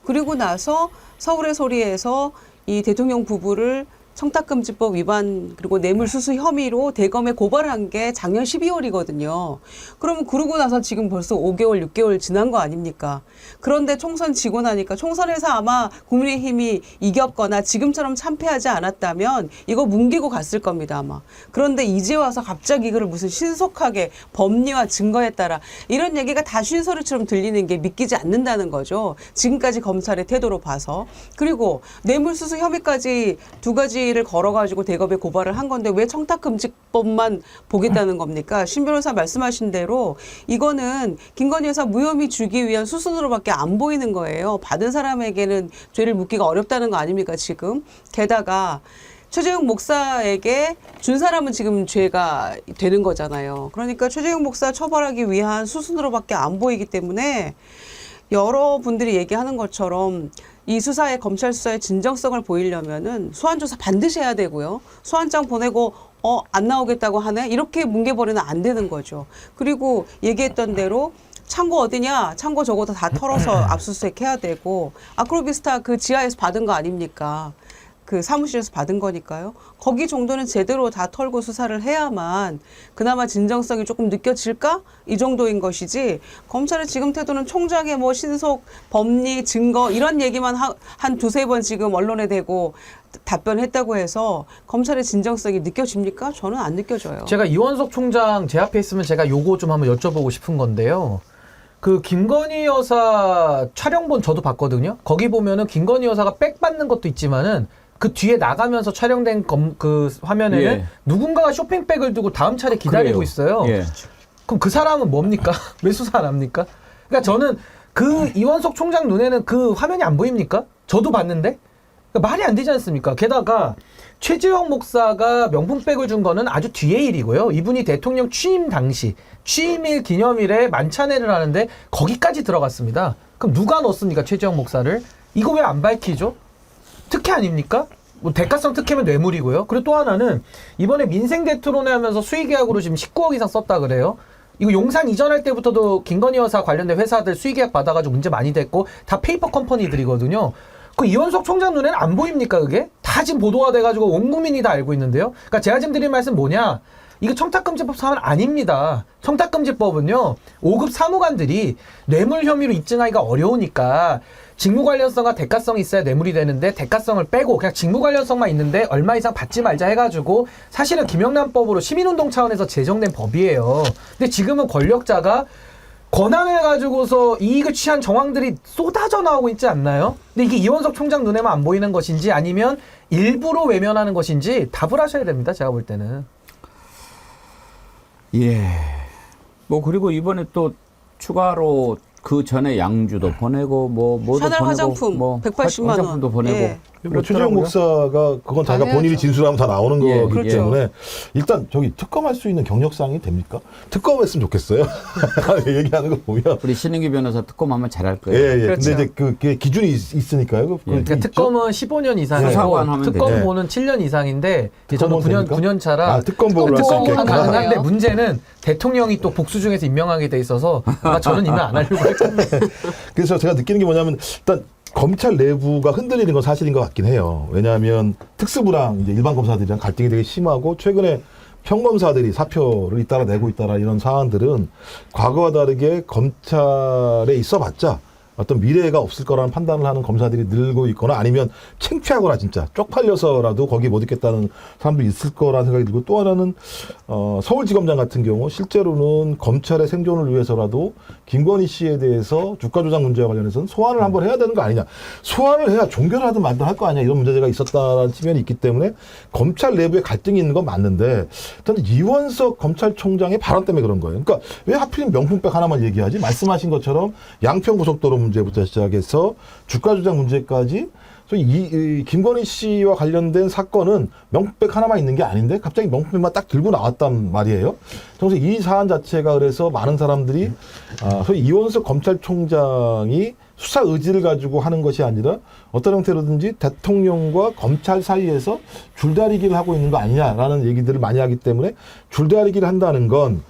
그리고 나서 서울의 소리에서 이 대통령 부부를 청탁금지법 위반 그리고 뇌물수수 혐의로 대검에 고발한 게 작년 12월이거든요. 그러면 그러고 나서 지금 벌써 5개월, 6개월 지난 거 아닙니까? 그런데 총선 지고 나니까 총선에서 아마 국민의힘이 이겼거나 지금처럼 참패하지 않았다면 이거 뭉개고 갔을 겁니다, 아마. 그런데 이제 와서 갑자기 이거를 무슨 신속하게 법리와 증거에 따라 이런 얘기가 다 쉰소리처럼 들리는 게 믿기지 않는다는 거죠. 지금까지 검찰의 태도로 봐서. 그리고 뇌물수수 혐의까지 두 가지 를 걸어가지고 대검에 고발을 한 건데 왜 청탁금지법만 보겠다는 겁니까? 신 변호사 말씀하신 대로 이거는 김건희 여사 무혐의 주기 위한 수순으로밖에 안 보이는 거예요. 받은 사람에게는 죄를 묻기가 어렵다는 거 아닙니까, 지금? 게다가 최재형 목사에게 준 사람은 지금 죄가 되는 거잖아요. 그러니까 최재형 목사 처벌하기 위한 수순으로밖에 안 보이기 때문에 여러분들이 얘기하는 것처럼 이 수사의 검찰 수사의 진정성을 보이려면은 소환조사 반드시 해야 되고요. 소환장 보내고 안 나오겠다고 하네? 이렇게 뭉개버리면 안 되는 거죠. 그리고 얘기했던 대로 창고 어디냐? 창고 적어도 다 털어서 압수수색 해야 되고 아크로비스타 그 지하에서 받은 거 아닙니까? 그 사무실에서 받은 거니까요. 거기 정도는 제대로 다 털고 수사를 해야만 그나마 진정성이 조금 느껴질까? 이 정도인 것이지 검찰의 지금 태도는 총장의 뭐 신속, 법리, 증거 이런 얘기만 한 두세 번 지금 언론에 대고 답변했다고 해서 검찰의 진정성이 느껴집니까? 저는 안 느껴져요. 제가 이원석 총장 제 앞에 있으면 제가 요거 좀 한번 여쭤보고 싶은 건데요. 그 김건희 여사 촬영본 저도 봤거든요. 거기 보면은 김건희 여사가 백 받는 것도 있지만은 그 뒤에 나가면서 촬영된 그 화면에는 예. 누군가가 쇼핑백을 두고 다음 차례 기다리고 그래요. 있어요. 예. 그럼 그 사람은 뭡니까? 왜 수사 안 합니까? 그러니까 저는 그 이원석 총장 눈에는 그 화면이 안 보입니까? 저도 봤는데. 그러니까 말이 안 되지 않습니까? 게다가 최재형 목사가 명품백을 준 거는 아주 뒤의 일이고요. 이분이 대통령 취임 당시 취임일 기념일에 만찬회를 하는데 거기까지 들어갔습니다. 그럼 누가 넣었습니까? 최재형 목사를. 이거 왜 안 밝히죠? 특혜 아닙니까? 뭐 대가성 특혜면 뇌물이고요. 그리고 또 하나는 이번에 민생대 토론회 하면서 수의계약으로 지금 19억 이상 썼다 그래요. 이거 용산 이전할 때부터도 김건희 여사 관련된 회사들 수의계약 받아가지고 문제 많이 됐고 다 페이퍼 컴퍼니들이거든요. 그 이원석 총장 눈에는 안 보입니까 그게? 다 지금 보도가 돼가지고 온 국민이 다 알고 있는데요. 그러니까 제가 지금 드린 말씀 뭐냐? 이거 청탁금지법 사안 아닙니다. 청탁금지법은요. 5급 사무관들이 뇌물 혐의로 입증하기가 어려우니까 직무 관련성과 대가성이 있어야 뇌물이 되는데 대가성을 빼고 그냥 직무 관련성만 있는데 얼마 이상 받지 말자 해가지고 사실은 김영란법으로 시민운동 차원에서 제정된 법이에요. 근데 지금은 권력자가 권한을 가지고서 이익을 취한 정황들이 쏟아져 나오고 있지 않나요? 근데 이게 이원석 총장 눈에만 안 보이는 것인지 아니면 일부러 외면하는 것인지 답을 하셔야 됩니다. 제가 볼 때는. 예. 뭐 그리고 이번에 또 추가로 그 전에 양주도 보내고 뭐도 샤넬 보내고 화장품 뭐 180만 원. 화장품도 보내고 예. 뭐 최재형 목사가 그건 자기가 당연하죠. 본인이 진술하면 다 나오는 예, 거기 그렇죠. 때문에 일단 저기 특검할 수 있는 경력사항이 됩니까? 특검했으면 좋겠어요. 얘기하는 거 보면. 우리 신인기 변호사 특검하면 잘할 거예요. 예, 예. 그렇죠. 근데 이제 그게 기준이 있으니까요. 그러니까 특검은 15년 이상이고 수사관 하면 특검보는 7년 이상인데 이제 저는 특검은 9년 차라 아, 특검보를 할 수 특검은 있겠구나. 가능한데 문제는 대통령이 또 복수 중에서 임명하게 돼 있어서 아마 저는 임명 안 하려고 할 건데. 그래서 제가 느끼는 게 뭐냐면 일단 검찰 내부가 흔들리는 건 사실인 것 같긴 해요. 왜냐하면 특수부랑 이제 일반 검사들이랑 갈등이 되게 심하고 최근에 평검사들이 사표를 잇따라 내고 있다라 이런 사안들은 과거와 다르게 검찰에 있어봤자 어떤 미래가 없을 거라는 판단을 하는 검사들이 늘고 있거나 아니면 창피하거나 진짜 쪽팔려서라도 거기에 못 있겠다는 사람들이 있을 거라는 생각이 들고 또 하나는 서울지검장 같은 경우 실제로는 검찰의 생존을 위해서라도 김건희 씨에 대해서 주가 조작 문제와 관련해서는 소환을 한번 해야 되는 거 아니냐. 소환을 해야 종결을 하든 말든 할 거 아니냐. 이런 문제가 있었다는 측면이 있기 때문에 검찰 내부에 갈등이 있는 건 맞는데 일단 이원석 검찰총장의 발언 때문에 그런 거예요. 그러니까 왜 하필 명품백 하나만 얘기하지? 말씀하신 것처럼 양평고속도로 문제부터 시작해서 주가 조작 문제까지 이 김건희 씨와 관련된 사건은 명품백 하나만 있는 게 아닌데 갑자기 명품백만 딱 들고 나왔단 말이에요. 그래서 이 사안 자체가 그래서 많은 사람들이 소위 이원석 검찰총장이 수사 의지를 가지고 하는 것이 아니라 어떤 형태로든지 대통령과 검찰 사이에서 줄다리기를 하고 있는 거 아니냐라는 얘기들을 많이 하기 때문에 줄다리기를 한다는 건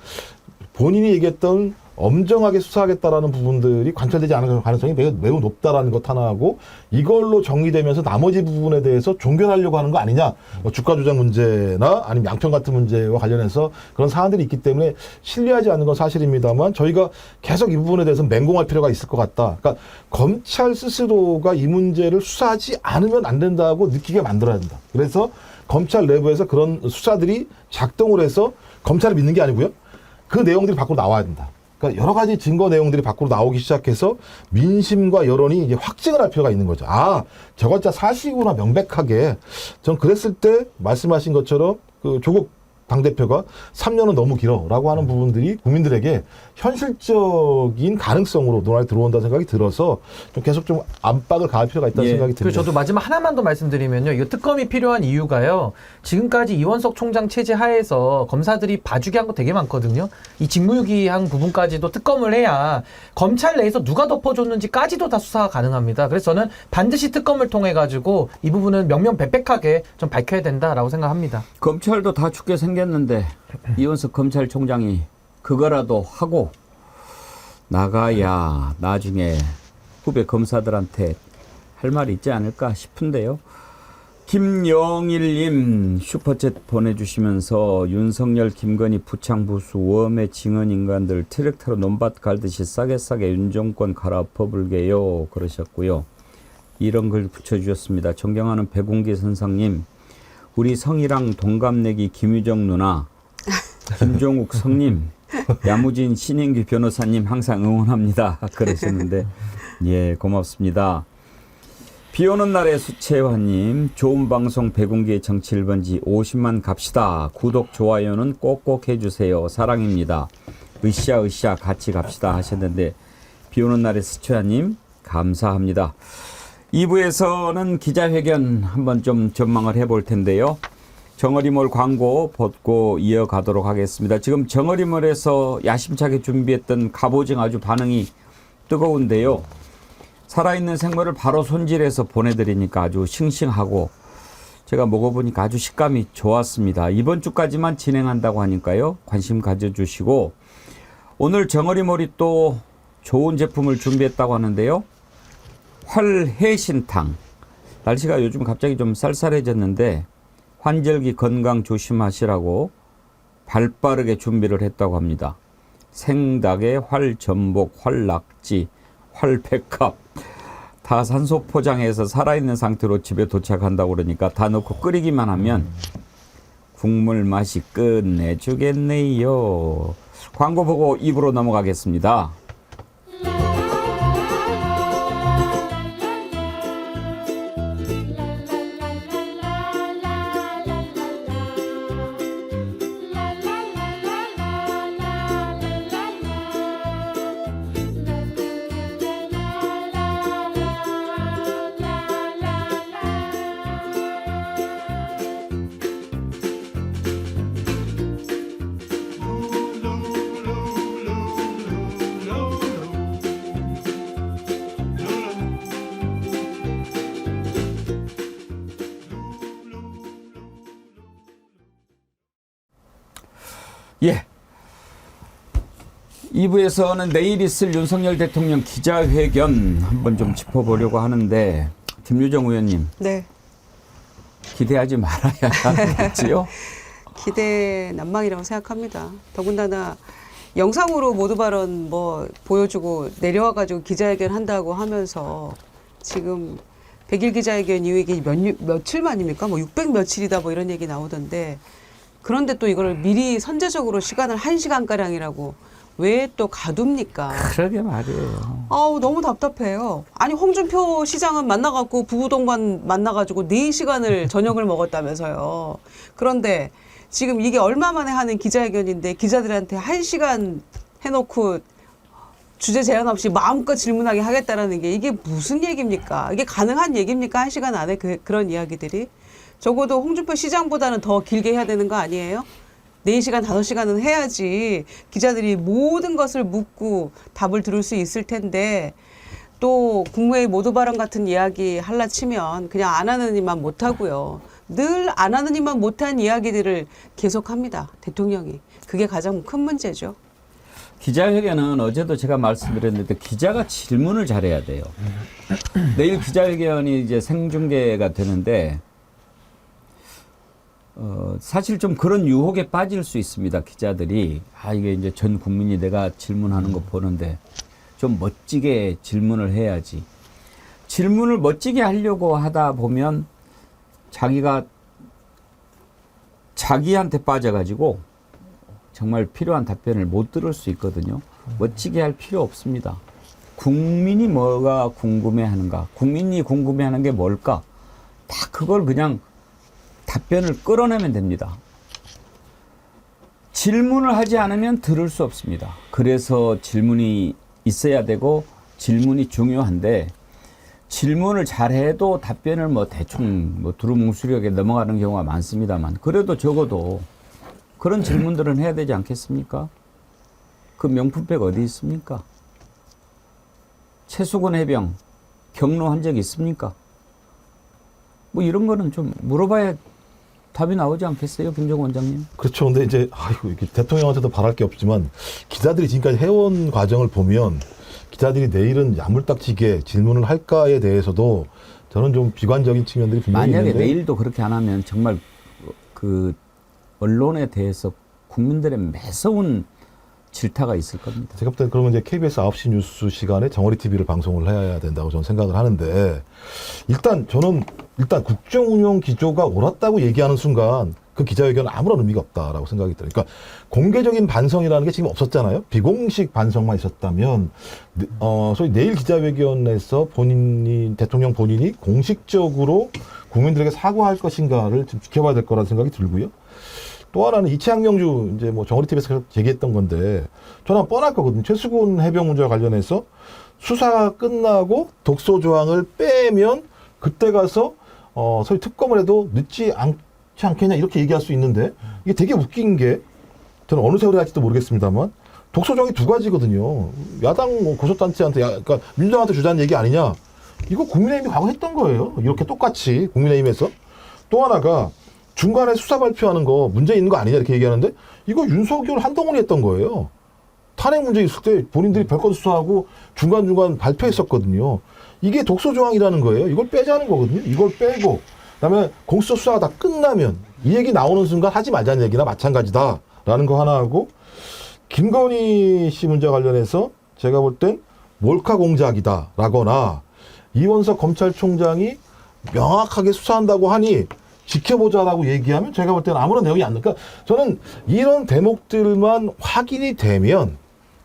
본인이 얘기했던 엄정하게 수사하겠다라는 부분들이 관철되지 않을 가능성이 매우 높다라는 것 하나하고 이걸로 정리되면서 나머지 부분에 대해서 종결하려고 하는 거 아니냐. 뭐 주가 조작 문제나 아니면 양평 같은 문제와 관련해서 그런 사안들이 있기 때문에 신뢰하지 않는 건 사실입니다만 저희가 계속 이 부분에 대해서 맹공할 필요가 있을 것 같다. 그러니까 검찰 스스로가 이 문제를 수사하지 않으면 안 된다고 느끼게 만들어야 된다. 그래서 검찰 내부에서 그런 수사들이 작동을 해서 검찰을 믿는 게 아니고요. 그 내용들이 밖으로 나와야 된다. 그러니까 여러 가지 증거 내용들이 밖으로 나오기 시작해서 민심과 여론이 이제 확증을 할 필요가 있는 거죠. 아, 저거 진짜 사실이구나 명백하게. 전 그랬을 때 말씀하신 것처럼 그 조국 당대표가 3년은 너무 길어라고 하는 부분들이 국민들에게 현실적인 가능성으로 논란에 들어온다는 생각이 들어서 좀 계속 좀 안팎을 가할 필요가 있다는 생각이 듭니다. 그리고 저도 마지막 하나만 더 말씀드리면요. 이거 특검이 필요한 이유가요. 지금까지 이원석 총장 체제 하에서 검사들이 봐주기 한 거 되게 많거든요. 이 직무유기한 부분까지도 특검을 해야 검찰 내에서 누가 덮어줬는지까지도 다 수사가 가능합니다. 그래서 저는 반드시 특검을 통해 가지고 이 부분은 명명백백하게 좀 밝혀야 된다라고 생각합니다. 검찰도 다 죽게 생겼는데 이원석 검찰총장이 그거라도 하고 나가야 나중에 후배 검사들한테 할 말이 있지 않을까 싶은데요. 김영일님 슈퍼챗 보내주시면서 윤석열, 김건희, 부창부수, 웜의 징언 인간들 트랙터로 논밭 갈듯이 싸게 윤 정권 갈아엎어불게요 그러셨고요. 이런 글 붙여주셨습니다. 존경하는 백운기 선생님, 우리 성이랑 동갑내기 김유정 누나, 김종욱 성님, 야무진 신인규 변호사님 항상 응원합니다 그러셨는데 예, 고맙습니다. 비오는 날의 수채화님, 좋은 방송 백운기의 정치 1번지 50만 갑시다. 구독, 좋아요는 꼭꼭 해주세요. 사랑입니다. 으쌰 같이 갑시다 하셨는데 비오는 날의 수채화님 감사합니다. 2부에서는 기자회견 한번 좀 전망을 해볼 텐데요. 정어리몰 광고 벗고 이어가도록 하겠습니다. 지금 정어리몰에서 야심차게 준비했던 갑오징어 아주 반응이 뜨거운데요. 살아있는 생물을 바로 손질해서 보내드리니까 아주 싱싱하고 제가 먹어보니까 아주 식감이 좋았습니다. 이번 주까지만 진행한다고 하니까요. 관심 가져주시고 오늘 정어리몰이 또 좋은 제품을 준비했다고 하는데요. 활해신탕. 날씨가 요즘 갑자기 좀 쌀쌀해졌는데 환절기 건강 조심하시라고 발빠르게 준비를 했다고 합니다. 생닭에 활전복, 활낙지, 활백합 다 산소 포장해서 살아있는 상태로 집에 도착한다고 그러니까 다 넣고 끓이기만 하면 국물 맛이 끝내주겠네요. 광고 보고 입으로 넘어가겠습니다. 예. 2부에서는 내일 있을 윤석열 대통령 기자회견 한번 좀 짚어보려고 하는데 김유정 의원님. 네. 기대하지 말아야겠지요? 기대 난망이라고 생각합니다. 더군다나 영상으로 모두 발언 뭐 보여주고 내려와가지고 기자회견 한다고 하면서 지금 100일 기자회견 이후 이게 며칠 만입니까? 뭐 600 며칠이다 뭐 이런 얘기 나오던데 그런데 또 이걸 미리 선제적으로 시간을 1시간가량이라고 왜 또 가둡니까? 그러게 말이에요. 아우 너무 답답해요. 아니 홍준표 시장은 만나갖고 부부동반 만나가지고 4시간을 저녁을 먹었다면서요. 그런데 지금 이게 얼마 만에 하는 기자회견인데 기자들한테 1시간 해놓고 주제 제한 없이 마음껏 질문하게 하겠다라는 게 이게 무슨 얘기입니까? 이게 가능한 얘기입니까? 1시간 안에 그런 이야기들이? 적어도 홍준표 시장보다는 더 길게 해야 되는 거 아니에요? 4시간, 5시간은 해야지 기자들이 모든 것을 묻고 답을 들을 수 있을 텐데 또 국무회의 모두 발언 같은 이야기 할라 치면 그냥 안 하는 일만 못하고요. 늘 안 하는 일만 못한 이야기들을 계속합니다. 대통령이. 그게 가장 큰 문제죠. 기자회견은 어제도 제가 말씀드렸는데 기자가 질문을 잘해야 돼요. 내일 기자회견이 이제 생중계가 되는데 사실 좀 그런 유혹에 빠질 수 있습니다. 기자들이 이게 이제 전 국민이 내가 질문하는 거 보는데 좀 멋지게 질문을 해야지. 질문을 멋지게 하려고 하다 보면 자기가 자기한테 빠져가지고 정말 필요한 답변을 못 들을 수 있거든요. 멋지게 할 필요 없습니다. 국민이 뭐가 궁금해하는가? 국민이 궁금해하는 게 뭘까? 다 그걸 그냥 답변을 끌어내면 됩니다. 질문을 하지 않으면 들을 수 없습니다. 그래서 질문이 있어야 되고 질문이 중요한데 질문을 잘해도 답변을 뭐 대충 뭐 두루뭉술하게 넘어가는 경우가 많습니다만 그래도 적어도 그런 질문들은 해야 되지 않겠습니까? 그 명품백 어디 있습니까? 최수근 해병 경로한 적 있습니까? 뭐 이런 거는 좀 물어봐야 답이 나오지 않겠어요, 김정은 원장님? 그렇죠. 근데 이제 이게 대통령한테도 바랄 게 없지만 기자들이 지금까지 해온 과정을 보면 기자들이 내일은 야물딱지게 질문을 할까에 대해서도 저는 좀 비관적인 측면들이 분명히 만약에 있는데 내일도 그렇게 안 하면 정말 그 언론에 대해서 국민들의 매서운 질타가 있을 겁니다. 제가 볼 때 그러면 이제 KBS 9시 뉴스 시간에 정어리 TV를 방송을 해야 된다고 저는 생각을 하는데 저는 일단 국정 운영 기조가 옳았다고 얘기하는 순간 그 기자회견은 아무런 의미가 없다라고 생각이 들어요. 그러니까 공개적인 반성이라는 게 지금 없었잖아요. 비공식 반성만 있었다면 소위 내일 기자회견에서 대통령 본인이 공식적으로 국민들에게 사과할 것인가를 좀 지켜봐야 될 거라는 생각이 들고요. 또 하나는 이채양명주 이제 뭐 정어리 TV에서 제기했던 건데 저는 뻔할 거거든요. 최수근 해병 문제와 관련해서 수사가 끝나고 독소 조항을 빼면 그때 가서 소위 특검을 해도 늦지 않지 않겠냐 이렇게 얘기할 수 있는데 이게 되게 웃긴 게 저는 어느 세월에 할지도 모르겠습니다만 독소 조항이 두 가지거든요. 야당 뭐 고소단체한테 그러니까 민주당한테 주자는 얘기 아니냐. 이거 국민의힘이 과거 했던 거예요. 이렇게 똑같이 국민의힘에서. 또 하나가 중간에 수사 발표하는 거 문제 있는 거 아니냐 이렇게 얘기하는데 이거 윤석열 한동훈이 했던 거예요. 탄핵 문제 있을 때 본인들이 별건 수사하고 중간중간 발표했었거든요. 이게 독소 조항이라는 거예요. 이걸 빼자는 거거든요. 이걸 빼고 그다음에 공수처 수사가 다 끝나면 이 얘기 나오는 순간 하지 말자는 얘기나 마찬가지다라는 거 하나 하고 김건희 씨 문제 관련해서 제가 볼 땐 몰카 공작이다라거나 이원석 검찰총장이 명확하게 수사한다고 하니 지켜보자라고 얘기하면 제가 볼 때는 아무런 내용이 안 나요. 그러니까 저는 이런 대목들만 확인이 되면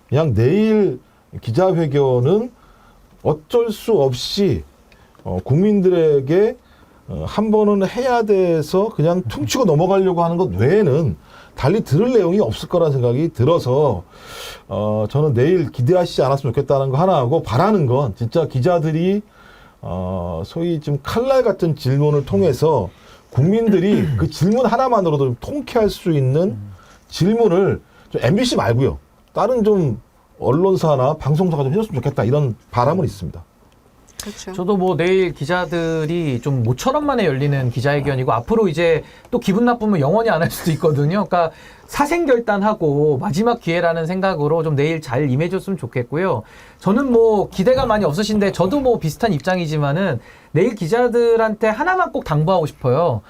그냥 내일 기자회견은 어쩔 수 없이 국민들에게 한 번은 해야 돼서 그냥 퉁치고 넘어가려고 하는 것 외에는 달리 들을 내용이 없을 거라는 생각이 들어서 저는 내일 기대하시지 않았으면 좋겠다는 거 하나 하고 바라는 건 진짜 기자들이 소위 좀 칼날 같은 질문을 통해서 국민들이 그 질문 하나만으로도 좀 통쾌할 수 있는 질문을 좀 MBC 말고요. 다른 좀 언론사나 방송사가 좀 해줬으면 좋겠다 이런 바람은 있습니다. 그렇죠. 저도 뭐 내일 기자들이 좀 모처럼 만에 열리는 기자회견이고 앞으로 이제 또 기분 나쁘면 영원히 안 할 수도 있거든요. 그러니까 사생결단하고 마지막 기회라는 생각으로 좀 내일 잘 임해줬으면 좋겠고요. 저는 뭐 기대가 많이 없으신데 저도 뭐 비슷한 입장이지만은 내일 기자들한테 하나만 꼭 당부하고 싶어요.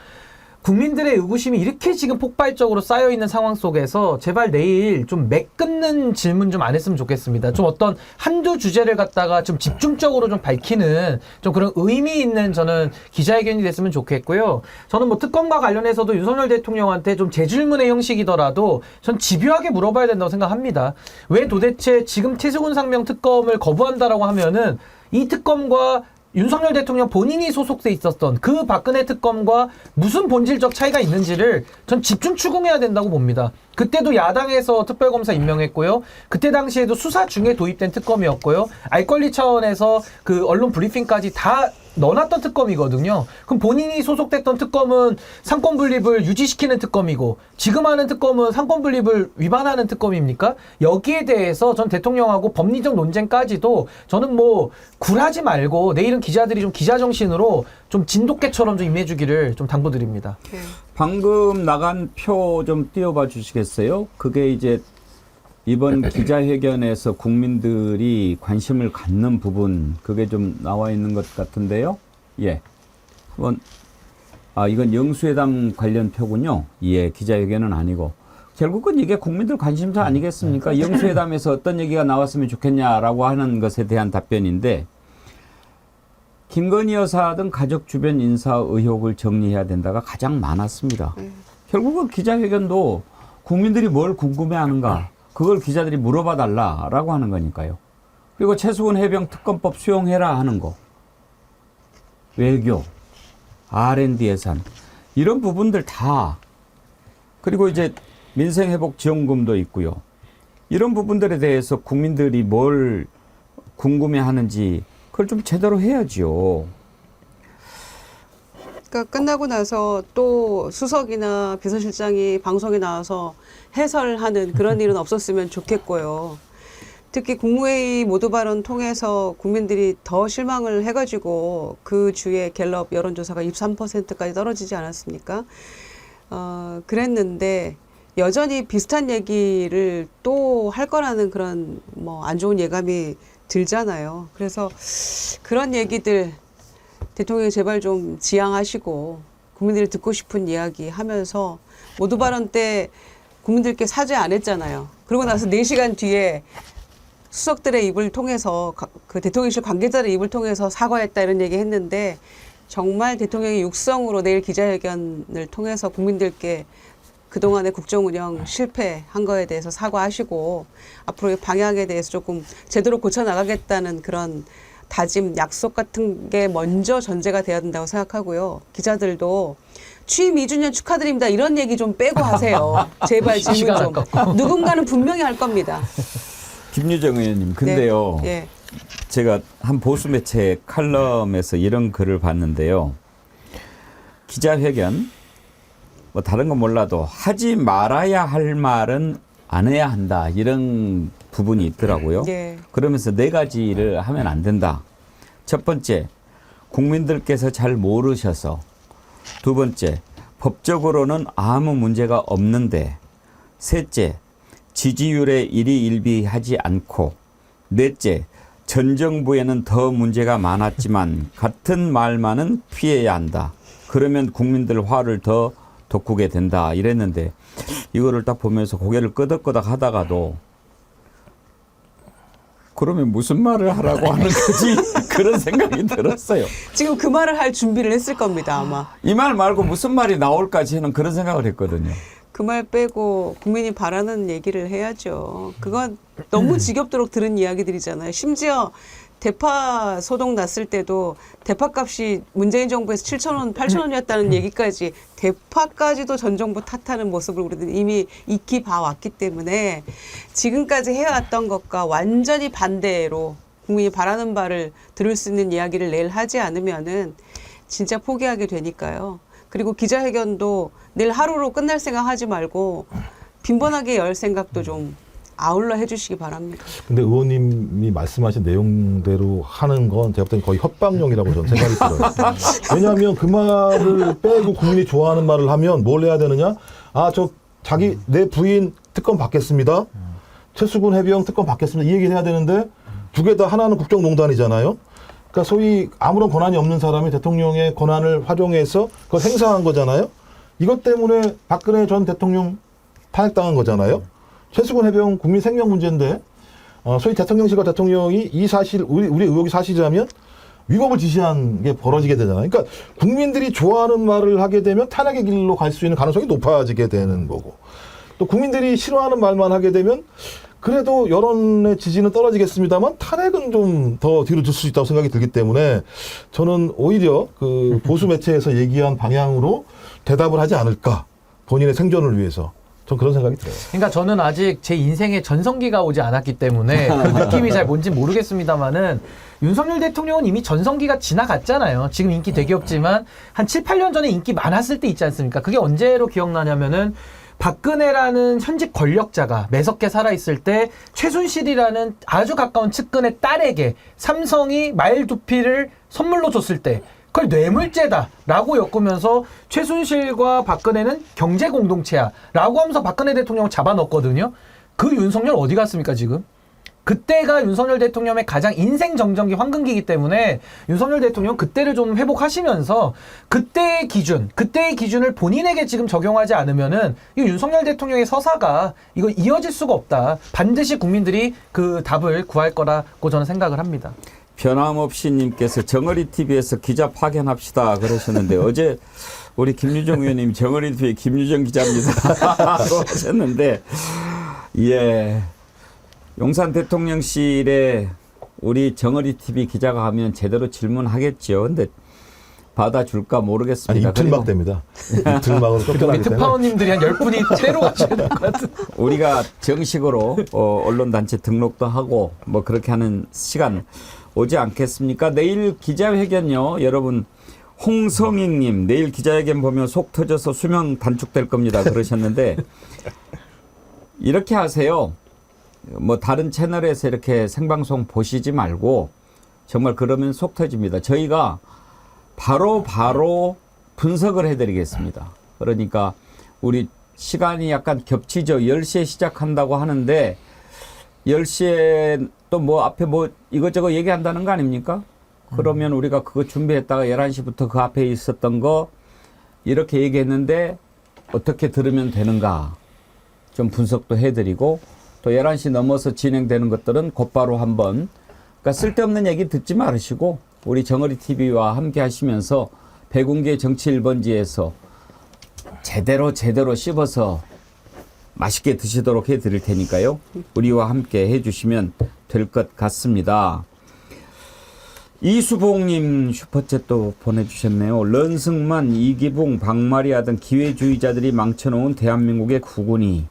국민들의 의구심이 이렇게 지금 폭발적으로 쌓여있는 상황 속에서 제발 내일 좀 매끄는 질문 좀 안 했으면 좋겠습니다. 좀 어떤 한두 주제를 갖다가 좀 집중적으로 좀 밝히는 좀 그런 의미 있는 저는 기자회견이 됐으면 좋겠고요. 저는 뭐 특검과 관련해서도 윤석열 대통령한테 좀 재질문의 형식이더라도 전 집요하게 물어봐야 된다고 생각합니다. 왜 도대체 지금 최수근 상명 특검을 거부한다라고 하면은 이 특검과 윤석열 대통령 본인이 소속돼 있었던 그 박근혜 특검과 무슨 본질적 차이가 있는지를 전 집중 추궁해야 된다고 봅니다. 그때도 야당에서 특별검사 임명했고요. 그때 당시에도 수사 중에 도입된 특검이었고요. 알 권리 차원에서 그 언론 브리핑까지 다 넣어놨던 특검이거든요. 그럼 본인이 소속됐던 특검은 상권 분립을 유지시키는 특검이고 지금 하는 특검은 상권 분립을 위반하는 특검입니까? 여기에 대해서 전 대통령하고 법리적 논쟁까지도 저는 뭐 굴하지 말고 내일은 기자들이 좀 기자 정신으로 좀 진돗개처럼 좀 임해주기를 좀 당부드립니다. 방금 나간 표 좀 띄워봐 주시겠어요? 그게 이제 이번 기자회견에서 국민들이 관심을 갖는 부분, 그게 좀 나와 있는 것 같은데요. 예. 이건 영수회담 관련 표군요. 예, 기자회견은 아니고. 결국은 이게 국민들 관심사 아니겠습니까? 영수회담에서 어떤 얘기가 나왔으면 좋겠냐라고 하는 것에 대한 답변인데, 김건희 여사 등 가족 주변 인사 의혹을 정리해야 된다가 가장 많았습니다. 결국은 기자회견도 국민들이 뭘 궁금해하는가, 그걸 기자들이 물어봐 달라라고 하는 거니까요. 그리고 최수근 해병 특검법 수용해라 하는 거, 외교, R&D 예산, 이런 부분들 다, 그리고 이제 민생회복 지원금도 있고요. 이런 부분들에 대해서 국민들이 뭘 궁금해하는지 그걸 좀 제대로 해야죠. 그러니까 끝나고 나서 또 수석이나 비서실장이 방송에 나와서 해설하는 그런 일은 없었으면 좋겠고요. 특히 국무회의 모두 발언 통해서 국민들이 더 실망을 해가지고 그 주에 갤럽 여론조사가 23%까지 떨어지지 않았습니까? 그랬는데 여전히 비슷한 얘기를 또 할 거라는 그런 뭐 안 좋은 예감이 들잖아요. 그래서 그런 얘기들 대통령이 제발 좀 지양하시고 국민들이 듣고 싶은 이야기 하면서 모두 발언 때 국민들께 사죄 안 했잖아요. 그러고 나서 4시간 뒤에 수석들의 입을 통해서 그 대통령실 관계자들의 입을 통해서 사과했다 이런 얘기 했는데 정말 대통령이 육성으로 내일 기자회견을 통해서 국민들께 그동안의 국정 운영 실패한 거에 대해서 사과하시고 앞으로의 방향에 대해서 조금 제대로 고쳐나가겠다는 그런 다짐, 약속 같은 게 먼저 전제가 돼야 된다고 생각하고요. 기자들도 취임 2주년 축하드립니다. 이런 얘기 좀 빼고 하세요. 제발 질문 좀. 누군가는 분명히 할 겁니다. 김유정 의원님, 근데요. 네. 예. 제가 한 보수 매체 칼럼에서 이런 글을 봤는데요. 기자회견, 뭐 다른 건 몰라도 하지 말아야 할 말은 안 해야 한다. 이런 부분이 있더라고요. 예. 그러면서 4가지를 하면 안 된다. 첫 번째, 국민들께서 잘 모르셔서. 두 번째, 법적으로는 아무 문제가 없는데. 셋째, 지지율에 일희일비하지 않고. 넷째, 전 정부에는 더 문제가 많았지만 같은 말만은 피해야 한다. 그러면 국민들 화를 더 돋구게 된다. 이랬는데 이거를 딱 보면서 고개를 끄덕끄덕 하다가도 그러면 무슨 말을 하라고 하는 거지? 그런 생각이 들었어요. 지금 그 말을 할 준비를 했을 겁니다, 아마. 이 말 말고 무슨 말이 나올까 저는 그런 생각을 했거든요. 그 말 빼고 국민이 바라는 얘기를 해야죠. 그건 너무 지겹도록 들은 이야기들이잖아요. 심지어 대파 소동 났을 때도 대파값이 문재인 정부에서 7,000원, 8,000원이었다는 얘기까지 대파까지도 전 정부 탓하는 모습을 우리는 이미 익히 봐왔기 때문에 지금까지 해왔던 것과 완전히 반대로 국민이 바라는 바를 들을 수 있는 이야기를 내일 하지 않으면은 진짜 포기하게 되니까요. 그리고 기자회견도 내일 하루로 끝날 생각 하지 말고 빈번하게 열 생각도 좀 아울러 해주시기 바랍니다. 근데 의원님이 말씀하신 내용대로 하는 건 제가 볼 땐 거의 협박용이라고 저는 생각이 들어요. 왜냐하면 그 말을 빼고 국민이 좋아하는 말을 하면 뭘 해야 되느냐? 내 부인 특검 받겠습니다. 최수근 해병 특검 받겠습니다. 이 얘기를 해야 되는데 두 개 다 하나는 국정농단이잖아요. 그러니까 소위 아무런 권한이 없는 사람이 대통령의 권한을 활용해서 그걸 행사한 거잖아요. 이것 때문에 박근혜 전 대통령 탄핵당한 거잖아요. 최수근 해병 국민 생명 문제인데 소위 대통령실과 대통령이 이 사실 우리 의혹이 사실이라면 위법을 지시한 게 벌어지게 되잖아요. 그러니까 국민들이 좋아하는 말을 하게 되면 탄핵의 길로 갈 수 있는 가능성이 높아지게 되는 거고 또 국민들이 싫어하는 말만 하게 되면 그래도 여론의 지지는 떨어지겠습니다만 탄핵은 좀 더 뒤로 들 수 있다고 생각이 들기 때문에 저는 오히려 그 보수 매체에서 얘기한 방향으로 대답을 하지 않을까 본인의 생존을 위해서 전 그런 생각이 들어요. 그러니까 저는 아직 제 인생에 전성기가 오지 않았기 때문에 그 느낌이 잘 뭔지 모르겠습니다만은 윤석열 대통령은 이미 전성기가 지나갔잖아요. 지금 인기 되게 없지만 한 7, 8년 전에 인기 많았을 때 있지 않습니까? 그게 언제로 기억나냐면은 박근혜라는 현직 권력자가 매섭게 살아있을 때 최순실이라는 아주 가까운 측근의 딸에게 삼성이 마일두피를 선물로 줬을 때 그걸 뇌물죄다라고 엮으면서 최순실과 박근혜는 경제 공동체야 라고 하면서 박근혜 대통령을 잡아넣었거든요. 그 윤석열 어디 갔습니까 지금? 그때가 윤석열 대통령의 가장 인생 정전기 황금기이기 때문에 윤석열 대통령 그때를 좀 회복하시면서 그때의 기준을 본인에게 지금 적용하지 않으면은 이 윤석열 대통령의 서사가 이거 이어질 수가 없다. 반드시 국민들이 그 답을 구할 거라고 저는 생각을 합니다. 변함없이 님께서 정어리 TV에서 기자 파견합시다 그러셨는데 어제 우리 김유정 의원님 정어리 TV 김유정 기자입니다 하셨는데 예. 용산 대통령실에 우리 정어리 TV 기자가 가면 제대로 질문하겠죠. 근데 받아줄까 모르겠습니다. 아니, 이틀막 됩니다. 이틀막으로 우리 쫓겨나기 때문에. 특파원님들이 한 10분이 채로 가셔야 될 것 같은. 우리가 정식으로 언론단체 등록도 하고 뭐 그렇게 하는 시간 오지 않겠습니까? 내일 기자회견요. 여러분 홍성익님 내일 기자회견 보면 속 터져서 수명 단축될 겁니다. 그러셨는데 이렇게 하세요. 뭐 다른 채널에서 이렇게 생방송 보시지 말고 정말 그러면 속 터집니다. 저희가 바로 분석을 해드리겠습니다. 그러니까 우리 시간이 약간 겹치죠. 10시에 시작한다고 하는데 10시에 또 뭐 앞에 뭐 이것저것 얘기한다는 거 아닙니까? 그러면 우리가 그거 준비했다가 11시부터 그 앞에 있었던 거 이렇게 얘기했는데 어떻게 들으면 되는가 좀 분석도 해드리고 또 11시 넘어서 진행되는 것들은 곧바로 한번 그러니까 쓸데없는 얘기 듣지 말으시고 우리 정어리 TV와 함께 하시면서 백운계 정치 1번지에서 제대로 씹어서 맛있게 드시도록 해드릴 테니까요. 우리와 함께 해주시면 될 것 같습니다. 이수봉님 슈퍼챗 또 보내주셨네요. 런승만, 이기붕, 박마리아 등 기회주의자들이 망쳐놓은 대한민국의 국운이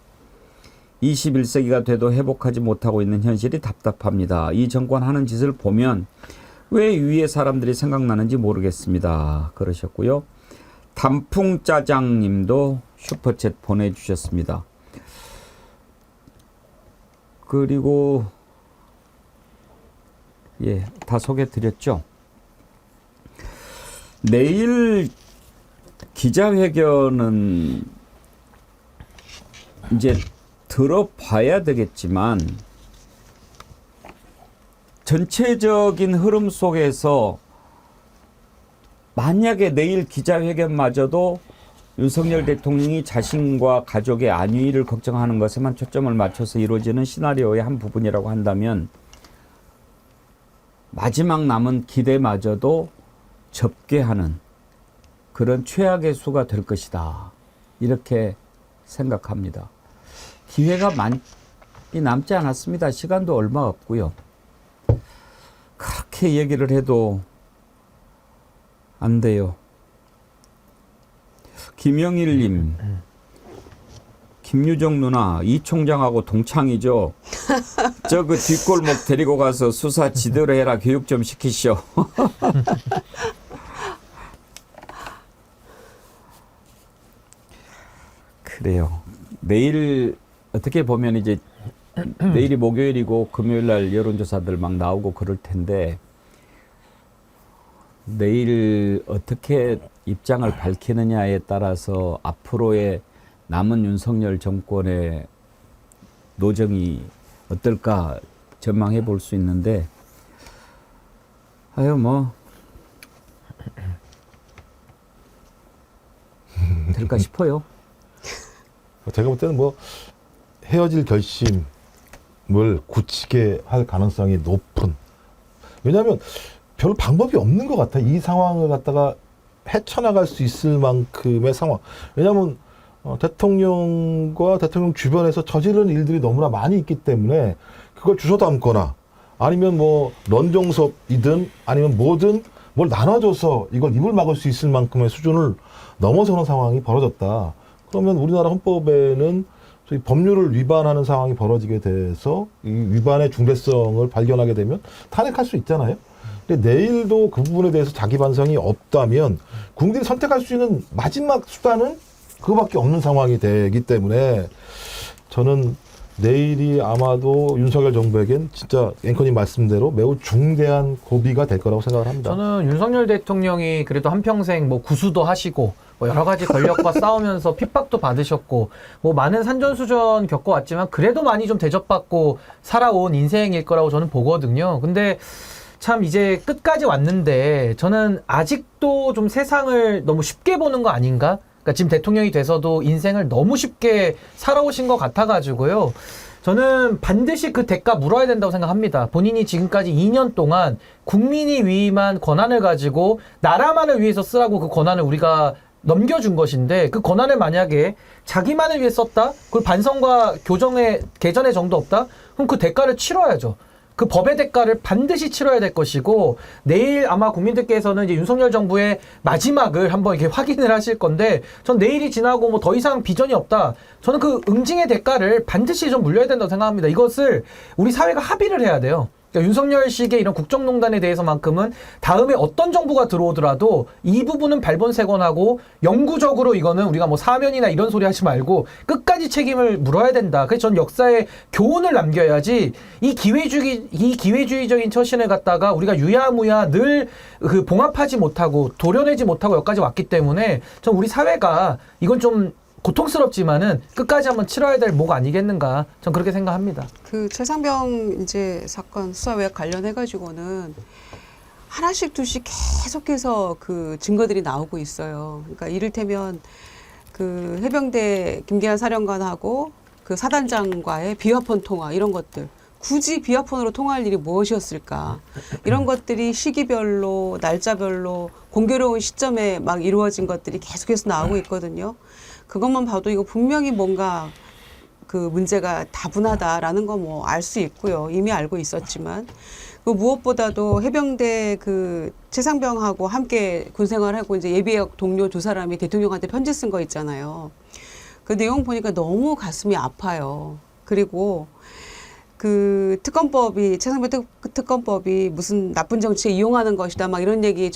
21세기가 돼도 회복하지 못하고 있는 현실이 답답합니다. 이 정권 하는 짓을 보면 왜 위의 사람들이 생각나는지 모르겠습니다. 그러셨고요. 단풍짜장님도 슈퍼챗 보내주셨습니다. 그리고 예, 다 소개드렸죠. 내일 기자회견은 이제 들어봐야 되겠지만 전체적인 흐름 속에서 만약에 내일 기자회견마저도 윤석열 대통령이 자신과 가족의 안위를 걱정하는 것에만 초점을 맞춰서 이루어지는 시나리오의 한 부분이라고 한다면 마지막 남은 기대마저도 접게 하는 그런 최악의 수가 될 것이다. 이렇게 생각합니다. 기회가 많이 남지 않았습니다. 시간도 얼마 없고요. 그렇게 얘기를 해도 안 돼요. 김영일님, 김유정 누나, 이 총장하고 동창이죠. 저 그 뒷골목 데리고 가서 수사 지대로 해라, 교육 좀 시키시오. 그래요. 내일 어떻게 보면 이제 내일이 목요일이고 금요일 날 여론조사들 막 나오고 그럴 텐데 내일 어떻게 입장을 밝히느냐에 따라서 앞으로의 남은 윤석열 정권의 노정이 어떨까 전망해 볼 수 있는데 아유 뭐 될까 싶어요. 제가 볼 때는 뭐 헤어질 결심을 굳히게 할 가능성이 높은. 왜냐하면 별 방법이 없는 것 같아. 이 상황을 갖다가 헤쳐나갈 수 있을 만큼의 상황. 왜냐하면 대통령과 대통령 주변에서 저지른 일들이 너무나 많이 있기 때문에 그걸 주워 담거나 아니면 뭐 런정섭이든 아니면 뭐든 뭘 나눠줘서 이걸 입을 막을 수 있을 만큼의 수준을 넘어서는 상황이 벌어졌다. 그러면 우리나라 헌법에는 저희 법률을 위반하는 상황이 벌어지게 돼서 이 위반의 중대성을 발견하게 되면 탄핵할 수 있잖아요. 근데 내일도 그 부분에 대해서 자기 반성이 없다면 국민들이 선택할 수 있는 마지막 수단은 그거밖에 없는 상황이 되기 때문에 저는 내일이 아마도 윤석열 정부에겐 진짜 앵커님 말씀대로 매우 중대한 고비가 될 거라고 생각을 합니다. 저는 윤석열 대통령이 그래도 한평생 뭐 구수도 하시고 뭐 여러 가지 권력과 싸우면서 핍박도 받으셨고 뭐 많은 산전수전 겪어왔지만 그래도 많이 좀 대접받고 살아온 인생일 거라고 저는 보거든요. 근데 참 이제 끝까지 왔는데 저는 아직도 좀 세상을 너무 쉽게 보는 거 아닌가? 그러니까 지금 대통령이 돼서도 인생을 너무 쉽게 살아오신 것 같아가지고요. 저는 반드시 그 대가 물어야 된다고 생각합니다. 본인이 지금까지 2년 동안 국민이 위임한 권한을 가지고 나라만을 위해서 쓰라고 그 권한을 우리가 넘겨준 것인데 그 권한을 만약에 자기만을 위해 썼다? 그걸 반성과 교정의 개전의 정도 없다? 그럼 그 대가를 치러야죠. 그 법의 대가를 반드시 치러야 될 것이고 내일 아마 국민들께서는 이제 윤석열 정부의 마지막을 한번 이렇게 확인을 하실 건데 전 내일이 지나고 뭐 더 이상 비전이 없다. 저는 그 응징의 대가를 반드시 좀 물려야 된다고 생각합니다. 이것을 우리 사회가 합의를 해야 돼요. 그러니까 윤석열식의 이런 국정농단에 대해서만큼은 다음에 어떤 정부가 들어오더라도 이 부분은 발본색원하고 영구적으로 이거는 우리가 뭐 사면이나 이런 소리 하지 말고 끝까지 책임을 물어야 된다. 그래서 전 역사에 교훈을 남겨야지 이 기회주의적인 처신을 갖다가 우리가 유야무야 늘 그 봉합하지 못하고 도려내지 못하고 여기까지 왔기 때문에 전 우리 사회가 이건 좀 고통스럽지만은 끝까지 한번 치러야 될 목 아니겠는가? 전 그렇게 생각합니다. 그 최상병 이제 사건 수사 외역 관련해 가지고는 하나씩 둘씩 계속해서 그 증거들이 나오고 있어요. 그러니까 이를테면 그 해병대 김계한 사령관하고 그 사단장과의 비화폰 통화 이런 것들. 굳이 비화폰으로 통화할 일이 무엇이었을까? 이런 것들이 시기별로 날짜별로 공교로운 시점에 막 이루어진 것들이 계속해서 나오고 있거든요. 그것만 봐도 이거 분명히 뭔가 그 문제가 다분하다라는 거 뭐 알 수 있고요. 이미 알고 있었지만 그 무엇보다도 해병대 그 최상병하고 함께 군 생활하고 이제 예비역 동료 두 사람이 대통령한테 편지 쓴 거 있잖아요. 그 내용 보니까 너무 가슴이 아파요. 그리고 그 특검법이 최상병 특검법이 무슨 나쁜 정치에 이용하는 것이다 막 이런 얘기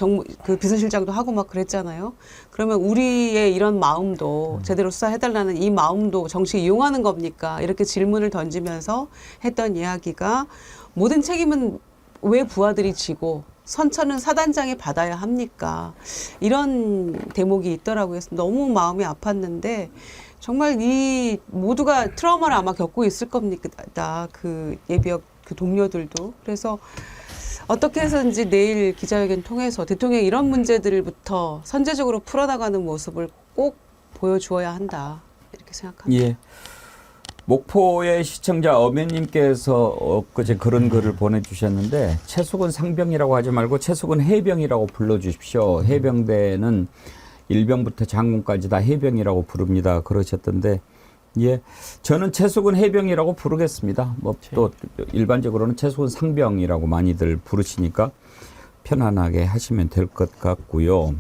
그 비서실장도 하고 막 그랬잖아요. 그러면 우리의 이런 마음도 제대로 수사해달라는 이 마음도 정치에 이용하는 겁니까? 이렇게 질문을 던지면서 했던 이야기가 모든 책임은 왜 부하들이 지고 선처는 사단장이 받아야 합니까? 이런 대목이 있더라고요. 너무 마음이 아팠는데 정말 이 모두가 트라우마를 아마 겪고 있을 겁니다. 그 예비역 그 동료들도. 그래서 어떻게 해서든지 내일 기자회견 통해서 대통령이 이런 문제들부터 선제적으로 풀어나가는 모습을 꼭 보여주어야 한다. 이렇게 생각합니다. 예. 목포의 시청자 어매님께서 엊그제 그런 글을 보내주셨는데 최수근 상병이라고 하지 말고 최수근 해병이라고 불러주십시오. 해병대는 일병부터 장군까지 다 해병이라고 부릅니다. 그러셨던데 예, 저는 최수근 해병이라고 부르겠습니다. 뭐 또 일반적으로는 최수근 상병이라고 많이들 부르시니까 편안하게 하시면 될 것 같고요.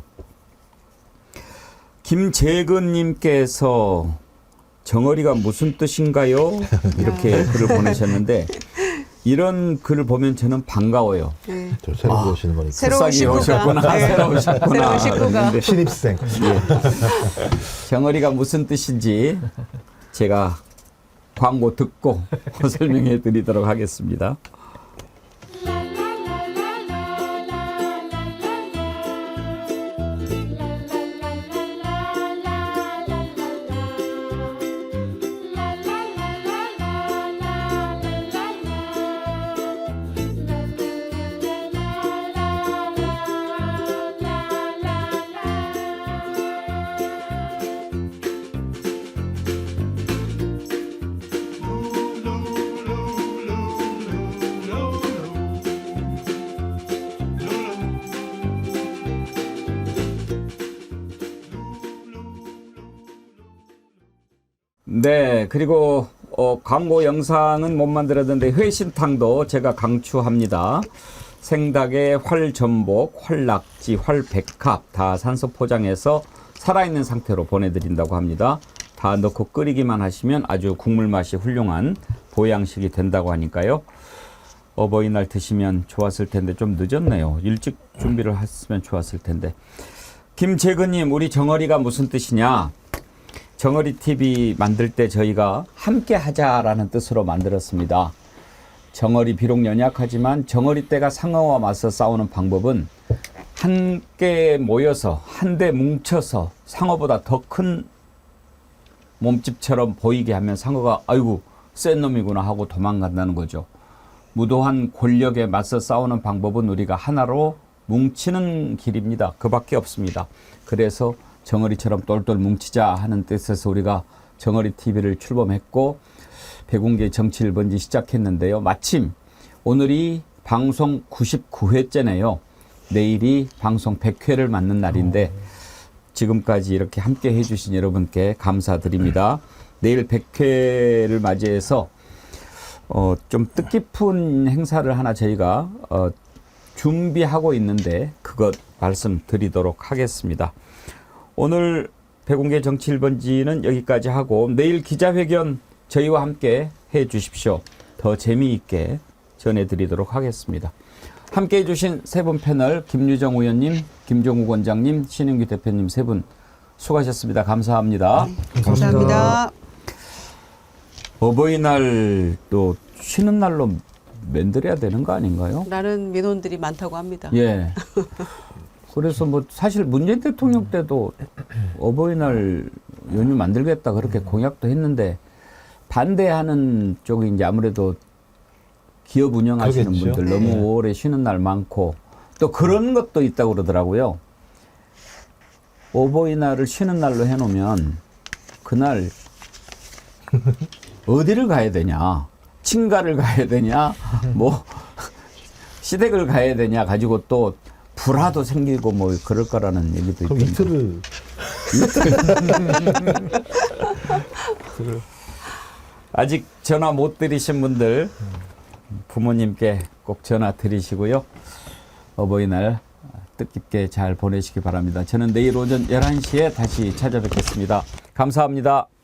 김재근님께서 정어리가 무슨 뜻인가요? 이렇게 글을 보내셨는데 이런 글을 보면 저는 반가워요. 네. 저 새로 오시는 거니까. 새로운 식구가. 오셨구나. 네. 새로 오셨구나. 새로운 식구가. 그랬는데 신입생. 정어리가 무슨 뜻인지 제가 광고 듣고 설명해 드리도록 하겠습니다. 네, 그리고 광고 영상은 못 만들었는데 회신탕도 제가 강추합니다. 생닭에 활전복, 활낙지, 활백합 다 산소 포장해서 살아있는 상태로 보내드린다고 합니다. 다 넣고 끓이기만 하시면 아주 국물 맛이 훌륭한 보양식이 된다고 하니까요. 어버이날 드시면 좋았을 텐데 좀 늦었네요. 일찍 준비를 했으면 좋았을 텐데. 김재근님, 우리 정어리가 무슨 뜻이냐? 정어리 TV 만들 때 저희가 함께 하자라는 뜻으로 만들었습니다. 정어리 비록 연약하지만 정어리 떼가 상어와 맞서 싸우는 방법은 함께 모여서 한데 뭉쳐서 상어보다 더 큰 몸집처럼 보이게 하면 상어가 아이고 센 놈이구나 하고 도망간다는 거죠. 무도한 권력에 맞서 싸우는 방법은 우리가 하나로 뭉치는 길입니다. 그밖에 없습니다. 그래서 정어리처럼 똘똘 뭉치자 하는 뜻에서 우리가 정어리 TV를 출범했고 백운계 정치 1번지 시작했는데요. 마침 오늘이 방송 99회째네요. 내일이 방송 100회를 맞는 날인데 지금까지 이렇게 함께 해주신 여러분께 감사드립니다. 내일 100회를 맞이해서 좀 뜻깊은 행사를 하나 저희가 준비하고 있는데 그것 말씀드리도록 하겠습니다. 오늘 백운계 정치 1번지는 여기까지 하고 내일 기자회견 저희와 함께 해 주십시오. 더 재미있게 전해드리도록 하겠습니다. 함께 해주신 세 분 패널 김유정 의원님, 김종욱 원장님, 신인규 대표님 세 분 수고하셨습니다. 감사합니다. 감사합니다. 어버이날 또 쉬는 날로 만들어야 되는 거 아닌가요? 라는 민원들이 많다고 합니다. 예. 그래서 뭐 사실 문재인 대통령 때도 어버이날 연휴 만들겠다 그렇게 공약도 했는데 반대하는 쪽이 이제 아무래도 기업 운영하시는 그러겠죠. 분들 너무 네. 오래 쉬는 날 많고 또 그런 것도 있다고 그러더라고요. 어버이날을 쉬는 날로 해놓으면 그날 어디를 가야 되냐, 친가를 가야 되냐, 뭐 시댁을 가야 되냐 가지고 또 불화도 생기고 뭐 그럴 거라는 얘기도 그럼 있던데. 아직 전화 못 드리신 분들 부모님께 꼭 전화 드리시고요. 어버이날 뜻깊게 잘 보내시기 바랍니다. 저는 내일 오전 11시에 다시 찾아뵙겠습니다. 감사합니다.